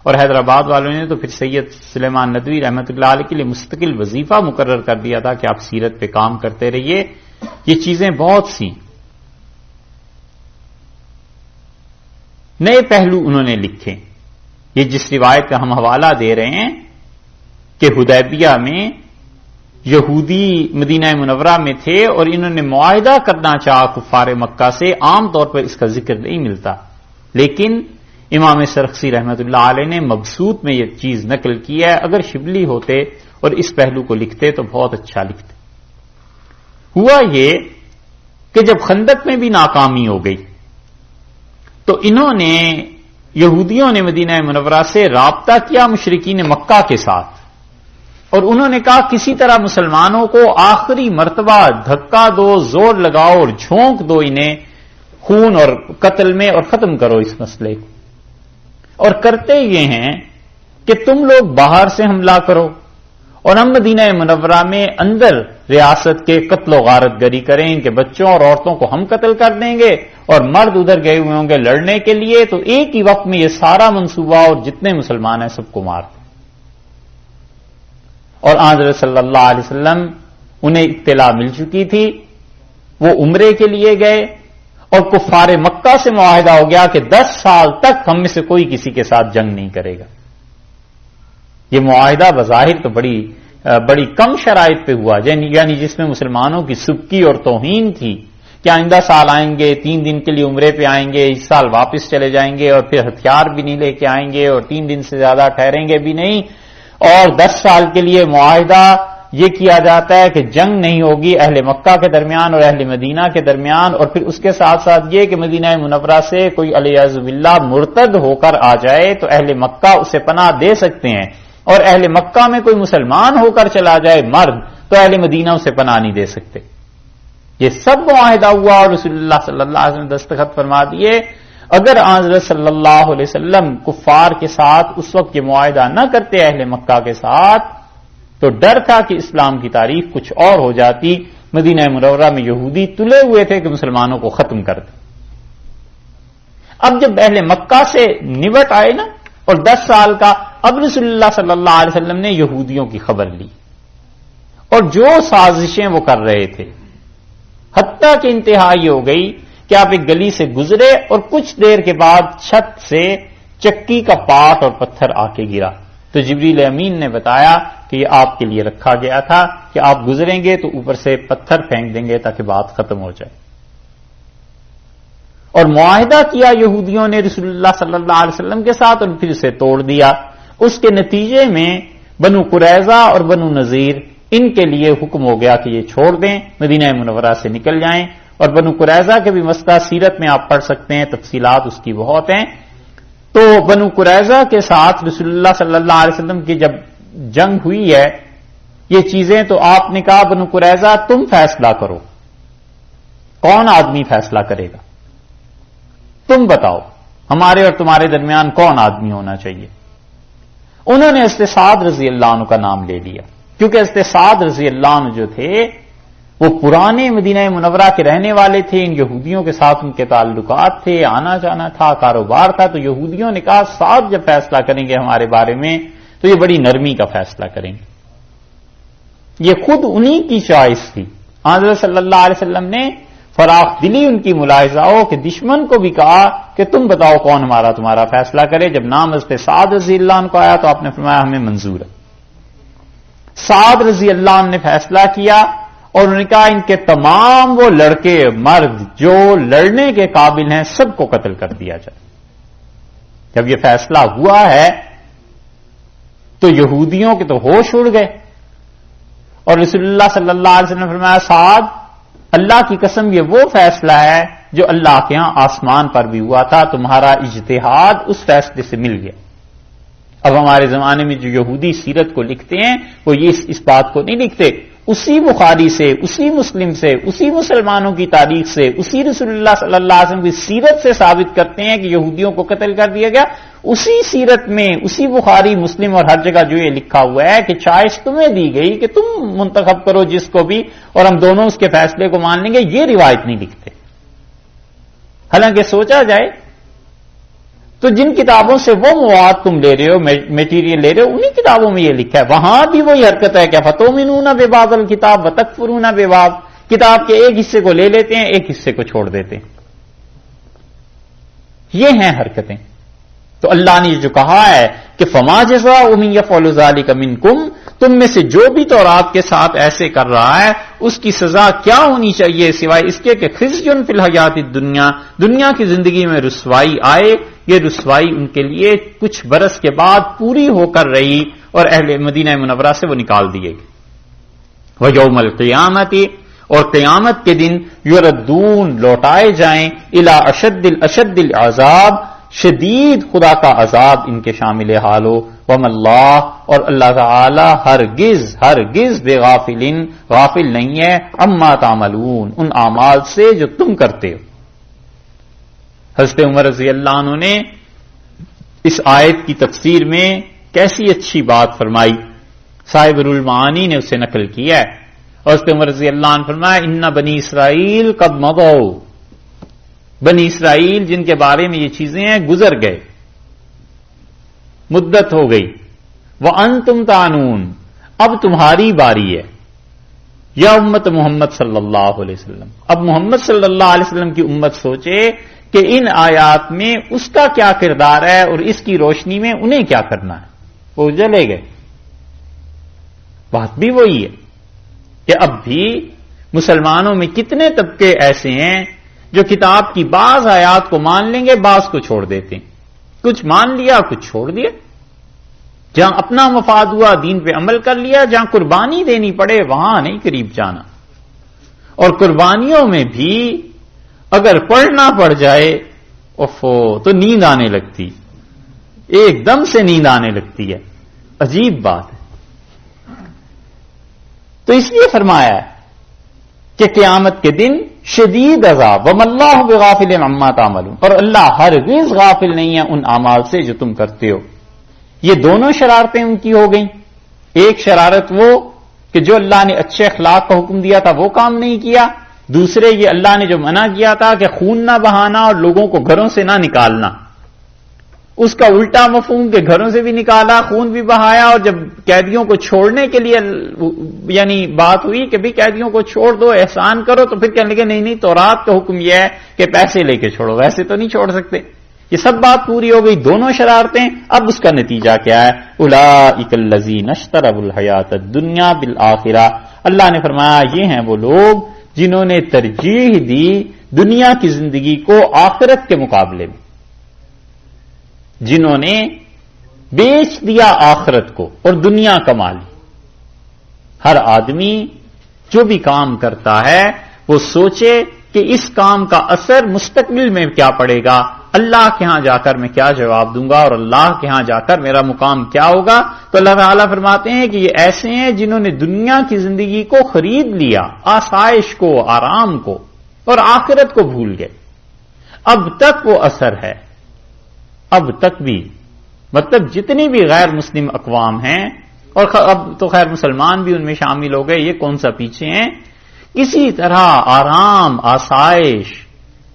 اور حیدرآباد والوں نے تو پھر سید سلیمان ندوی رحمت اللہ علیہ کے لیے مستقل وظیفہ مقرر کر دیا تھا کہ آپ سیرت پہ کام کرتے رہیے. یہ چیزیں بہت سی نئے پہلو انہوں نے لکھے. یہ جس روایت کا ہم حوالہ دے رہے ہیں کہ حدیبیہ میں یہودی مدینہ منورہ میں تھے اور انہوں نے معاہدہ کرنا چاہا کفار مکہ سے، عام طور پر اس کا ذکر نہیں ملتا، لیکن امام سرخسی رحمت اللہ علیہ نے مبسوط میں یہ چیز نقل کی ہے. اگر شبلی ہوتے اور اس پہلو کو لکھتے تو بہت اچھا لکھتے. ہوا یہ کہ جب خندق میں بھی ناکامی ہو گئی تو انہوں نے یہودیوں نے مدینہ منورہ سے رابطہ کیا مشرکین مکہ کے ساتھ، اور انہوں نے کہا کسی طرح مسلمانوں کو آخری مرتبہ دھکا دو، زور لگاؤ اور جھونک دو انہیں خون اور قتل میں، اور ختم کرو اس مسئلے کو. اور کرتے یہ ہیں کہ تم لوگ باہر سے حملہ کرو اور ہم مدینہ منورہ میں اندر ریاست کے قتل و غارت گری کریں کہ بچوں اور عورتوں کو ہم قتل کر دیں گے اور مرد ادھر گئے ہوئے ہوں گے لڑنے کے لیے، تو ایک ہی وقت میں یہ سارا منصوبہ اور جتنے مسلمان ہیں سب کو مار دیں۔ اور حضرت صلی اللہ علیہ وسلم انہیں اطلاع مل چکی تھی، وہ عمرے کے لیے گئے اور کفار مکہ سے معاہدہ ہو گیا کہ 10 سال تک ہم میں سے کوئی کسی کے ساتھ جنگ نہیں کرے گا۔ یہ معاہدہ بظاہر تو بڑی کم شرائط پہ ہوا، یعنی جس میں مسلمانوں کی سبکی اور توہین تھی کہ آئندہ سال آئیں گے، 3 دن کے لیے عمرے پہ آئیں گے، اس سال واپس چلے جائیں گے اور پھر ہتھیار بھی نہیں لے کے آئیں گے اور 3 دن سے زیادہ ٹھہریں گے بھی نہیں، اور 10 سال کے لیے معاہدہ یہ کیا جاتا ہے کہ جنگ نہیں ہوگی اہل مکہ کے درمیان اور اہل مدینہ کے درمیان، اور پھر اس کے ساتھ ساتھ یہ کہ مدینہ منورہ سے کوئی علیہ باللہ مرتد ہو کر آ جائے تو اہل مکہ اسے پناہ دے سکتے ہیں، اور اہل مکہ میں کوئی مسلمان ہو کر چلا جائے مرد تو اہل مدینہ اسے پناہ نہیں دے سکتے۔ یہ سب معاہدہ ہوا اور رسول اللہ صلی اللہ علیہ وسلم دستخط فرما دیے۔ اگر حضرت صلی اللہ علیہ وسلم کفار کے ساتھ اس وقت یہ معاہدہ نہ کرتے اہل مکہ کے ساتھ تو ڈر تھا کہ اسلام کی تاریخ کچھ اور ہو جاتی، مدینہ منورہ میں یہودی تلے ہوئے تھے کہ مسلمانوں کو ختم کر دیں۔ اب جب اہل مکہ سے نمٹ آئے نا اور 10 سال کا، اب رسول اللہ صلی اللہ علیہ وسلم نے یہودیوں کی خبر لی اور جو سازشیں وہ کر رہے تھے، حتیٰ کہ انتہا یہ ہو گئی کہ آپ ایک گلی سے گزرے اور کچھ دیر کے بعد چھت سے چکی کا پاٹ اور پتھر آ کے گرا، تو جبریل امین نے بتایا کہ یہ آپ کے لیے رکھا گیا تھا کہ آپ گزریں گے تو اوپر سے پتھر پھینک دیں گے تاکہ بات ختم ہو جائے۔ اور معاہدہ کیا یہودیوں نے رسول اللہ صلی اللہ علیہ وسلم کے ساتھ اور پھر اسے توڑ دیا۔ اس کے نتیجے میں بنو قریظہ اور بنو نذیر ان کے لیے حکم ہو گیا کہ یہ چھوڑ دیں، مدینہ منورہ سے نکل جائیں، اور بنو قریظہ کے بھی مسئلہ سیرت میں آپ پڑھ سکتے ہیں، تفصیلات اس کی بہت ہیں۔ تو بنو قریظہ کے ساتھ رسول اللہ صلی اللہ علیہ وسلم کی جب جنگ ہوئی ہے یہ چیزیں، تو آپ نے کہا بنو قریظہ تم فیصلہ کرو، کون آدمی فیصلہ کرے گا، تم بتاؤ ہمارے اور تمہارے درمیان کون آدمی ہونا چاہیے۔ انہوں نے استسعاد رضی اللہ عنہ کا نام لے لیا، کیونکہ استسعاد رضی اللہ عنہ جو تھے وہ پرانے مدینہ منورہ کے رہنے والے تھے، ان یہودیوں کے ساتھ ان کے تعلقات تھے، آنا جانا تھا، کاروبار تھا، تو یہودیوں نے کہا سعد جب فیصلہ کریں گے ہمارے بارے میں تو یہ بڑی نرمی کا فیصلہ کریں گے۔ یہ خود انہی کی چوائس تھی۔ حضرت صلی اللہ علیہ وسلم نے فراخ دلی ان کی ملاحظہ ہو کہ دشمن کو بھی کہا کہ تم بتاؤ کون تمہارا فیصلہ کرے۔ جب نام حضرت سعد رضی اللہ عنہ کو آیا تو آپ نے فرمایا ہمیں منظور ہے۔ سعد رضی اللہ عنہ نے فیصلہ کیا اور انہوں نے کہا ان کے تمام وہ لڑکے مرد جو لڑنے کے قابل ہیں سب کو قتل کر دیا جائے۔ جب یہ فیصلہ ہوا ہے تو یہودیوں کے تو ہوش اڑ گئے، اور رسول اللہ صلی اللہ علیہ وسلم نے فرمایا سعد اللہ کی قسم یہ وہ فیصلہ ہے جو اللہ کے ہاں آسمان پر بھی ہوا تھا، تمہارا اجتہاد اس فیصلے سے مل گیا۔ اب ہمارے زمانے میں جو یہودی سیرت کو لکھتے ہیں وہ یہ اس بات کو نہیں لکھتے، اسی بخاری سے، اسی مسلم سے، اسی مسلمانوں کی تاریخ سے، اسی رسول اللہ صلی اللہ علیہ وسلم کی سیرت سے ثابت کرتے ہیں کہ یہودیوں کو قتل کر دیا گیا۔ اسی سیرت میں، اسی بخاری مسلم اور ہر جگہ جو یہ لکھا ہوا ہے کہ چوائس تمہیں دی گئی کہ تم منتخب کرو جس کو بھی اور ہم دونوں اس کے فیصلے کو مان لیں گے، یہ روایت نہیں لکھتے۔ حالانکہ سوچا جائے تو جن کتابوں سے وہ مواد تم لے رہے ہو، میٹیریل لے رہے ہو، انہی کتابوں میں یہ لکھا ہے، وہاں بھی وہی حرکت ہے کہ فتؤمنون ببعض الکتاب وتکفرون ببعض، کتاب کے ایک حصے کو لے لیتے ہیں، ایک حصے کو چھوڑ دیتے ہیں۔ یہ ہیں حرکتیں۔ تو اللہ نے جو کہا ہے کہ فما جزاء من یفعل ذلک منکم، تم میں سے جو بھی تورات کے ساتھ ایسے کر رہا ہے اس کی سزا کیا ہونی چاہیے سوائے اس کے کہ خزی فی الحیات الدنیا، دنیا کی زندگی میں رسوائی آئے۔ یہ رسوائی ان کے لیے کچھ برس کے بعد پوری ہو کر رہی اور اہل مدینہ منورہ سے وہ نکال دیے گئے۔ ویوم القیامت، اور قیامت کے دن یردون، لوٹائے جائیں، الی اشد العذاب، شدید خدا کا عذاب ان کے شامل حال ہو۔ وما اللہ، اور اللہ تعالی ہرگز بے غافل نہیں ہے، عما تعملون، ان اعمال سے جو تم کرتے ہو۔ حضرت عمر رضی اللہ عنہ نے اس آیت کی تفسیر میں کیسی اچھی بات فرمائی صاحب المعانی نے اسے نقل کیا ہے، اور اس پہ عمر رضی اللہ عنہ فرمایا ان بنی اسرائیل قد مضوا، بنی اسرائیل جن کے بارے میں یہ چیزیں ہیں گزر گئے، مدت ہو گئی، وانتم تعنون، اب تمہاری باری ہے، یا امت محمد صلی اللہ علیہ وسلم، اب محمد صلی اللہ علیہ وسلم کی امت سوچے کہ ان آیات میں اس کا کیا کردار ہے اور اس کی روشنی میں انہیں کیا کرنا ہے۔ وہ جلے گئے۔ بات بھی وہی ہے کہ اب بھی مسلمانوں میں کتنے طبقے ایسے ہیں جو کتاب کی بعض آیات کو مان لیں گے، بعض کو چھوڑ دیتے ہیں، کچھ مان لیا کچھ چھوڑ دیا، جہاں اپنا مفاد ہوا دین پہ عمل کر لیا، جہاں قربانی دینی پڑے وہاں نہیں قریب جانا، اور قربانیوں میں بھی اگر پڑھنا پڑ جائے تو نیند آنے لگتی، ایک دم سے نیند آنے لگتی ہے، عجیب بات ہے۔ تو اس لیے فرمایا ہے کہ قیامت کے دن شدید عذاب، وما اللہ بغافل عما تعملون، اور اللہ ہرگز غافل نہیں ہے ان اعمال سے جو تم کرتے ہو۔ یہ دونوں شرارتیں ان کی ہو گئیں، ایک شرارت وہ کہ جو اللہ نے اچھے اخلاق کا حکم دیا تھا وہ کام نہیں کیا، دوسرے یہ اللہ نے جو منع کیا تھا کہ خون نہ بہانا اور لوگوں کو گھروں سے نہ نکالنا، اس کا الٹا مفہوم کہ گھروں سے بھی نکالا، خون بھی بہایا، اور جب قیدیوں کو چھوڑنے کے لیے یعنی بات ہوئی کہ بھی قیدیوں کو چھوڑ دو، احسان کرو، تو پھر کہنے لگے نہیں تورات کا حکم یہ ہے کہ پیسے لے کے چھوڑو، ویسے تو نہیں چھوڑ سکتے۔ یہ سب بات پوری ہو گئی، دونوں شرارتیں۔ اب اس کا نتیجہ کیا ہے؟ اولئک الذین اشتروا الحیات الدنیا بالآخرہ، اللہ نے فرمایا یہ ہیں وہ لوگ جنہوں نے ترجیح دی دنیا کی زندگی کو آخرت کے مقابلے میں، جنہوں نے بیچ دیا آخرت کو اور دنیا کما لی۔ ہر آدمی جو بھی کام کرتا ہے وہ سوچے کہ اس کام کا اثر مستقبل میں کیا پڑے گا، اللہ کے ہاں جا کر میں کیا جواب دوں گا، اور اللہ کے ہاں جا کر میرا مقام کیا ہوگا۔ تو اللہ تعالیٰ فرماتے ہیں کہ یہ ایسے ہیں جنہوں نے دنیا کی زندگی کو خرید لیا، آسائش کو، آرام کو، اور آخرت کو بھول گئے۔ اب تک وہ اثر ہے، اب تک بھی، مطلب جتنی بھی غیر مسلم اقوام ہیں، اور اب تو خیر مسلمان بھی ان میں شامل ہو گئے، یہ کون سا پیچھے ہیں، کسی طرح آرام، آسائش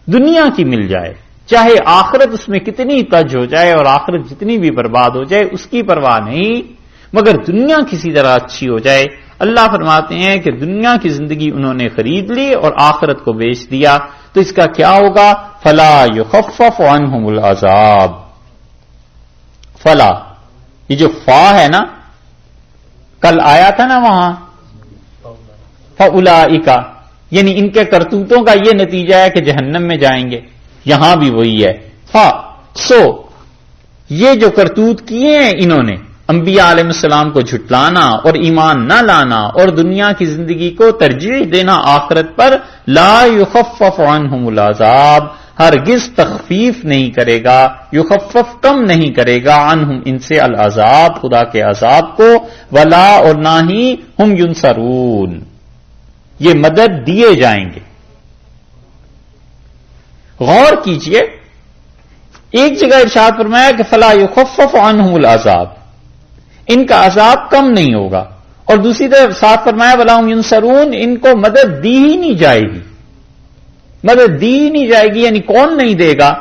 دنیا کی مل جائے، چاہے آخرت اس میں کتنی تج ہو جائے اور آخرت جتنی بھی برباد ہو جائے اس کی پرواہ نہیں، مگر دنیا کسی طرح اچھی ہو جائے۔ اللہ فرماتے ہیں کہ دنیا کی زندگی انہوں نے خرید لی اور آخرت کو بیچ دیا، تو اس کا کیا ہوگا؟ فلا یخفف عنہم العذاب۔ فلا، یہ جو فا ہے نا، کل آیا تھا نا وہاں فاولئک، یعنی ان کے کرتوتوں کا یہ نتیجہ ہے کہ جہنم میں جائیں گے، یہاں بھی وہی ہے۔ سو یہ جو کرتوت کیے ہیں انہوں نے، انبیاء علیہ السلام کو جھٹلانا اور ایمان نہ لانا اور دنیا کی زندگی کو ترجیح دینا آخرت پر، لا یخفف عنہم العذاب، ہرگز تخفیف نہیں کرے گا، یخفف کم نہیں کرے گا، عنہم ان سے، العذاب خدا کے عذاب کو، ولا اور نہ ہی ہم ینصرون، یہ مدد دیے جائیں گے۔ غور کیجئے، ایک جگہ ارشاد فرمایا کہ فلا یخفف عنہم العذاب، ان کا عذاب کم نہیں ہوگا، اور دوسری طرف ساتھ فرمایا ولا ہم ینصرون، ان کو مدد دی ہی نہیں جائے گی، مدد دی ہی نہیں جائے گی، یعنی کون نہیں دے گا؟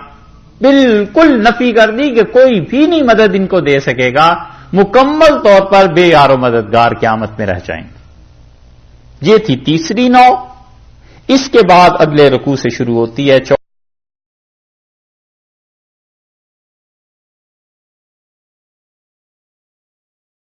بالکل نفی کر دی کہ کوئی بھی نہیں مدد ان کو دے سکے گا، مکمل طور پر بے یار و مددگار قیامت میں رہ جائیں گے۔ یہ تھی تیسری نو۔ اس کے بعد اگلے رکوع سے شروع ہوتی ہے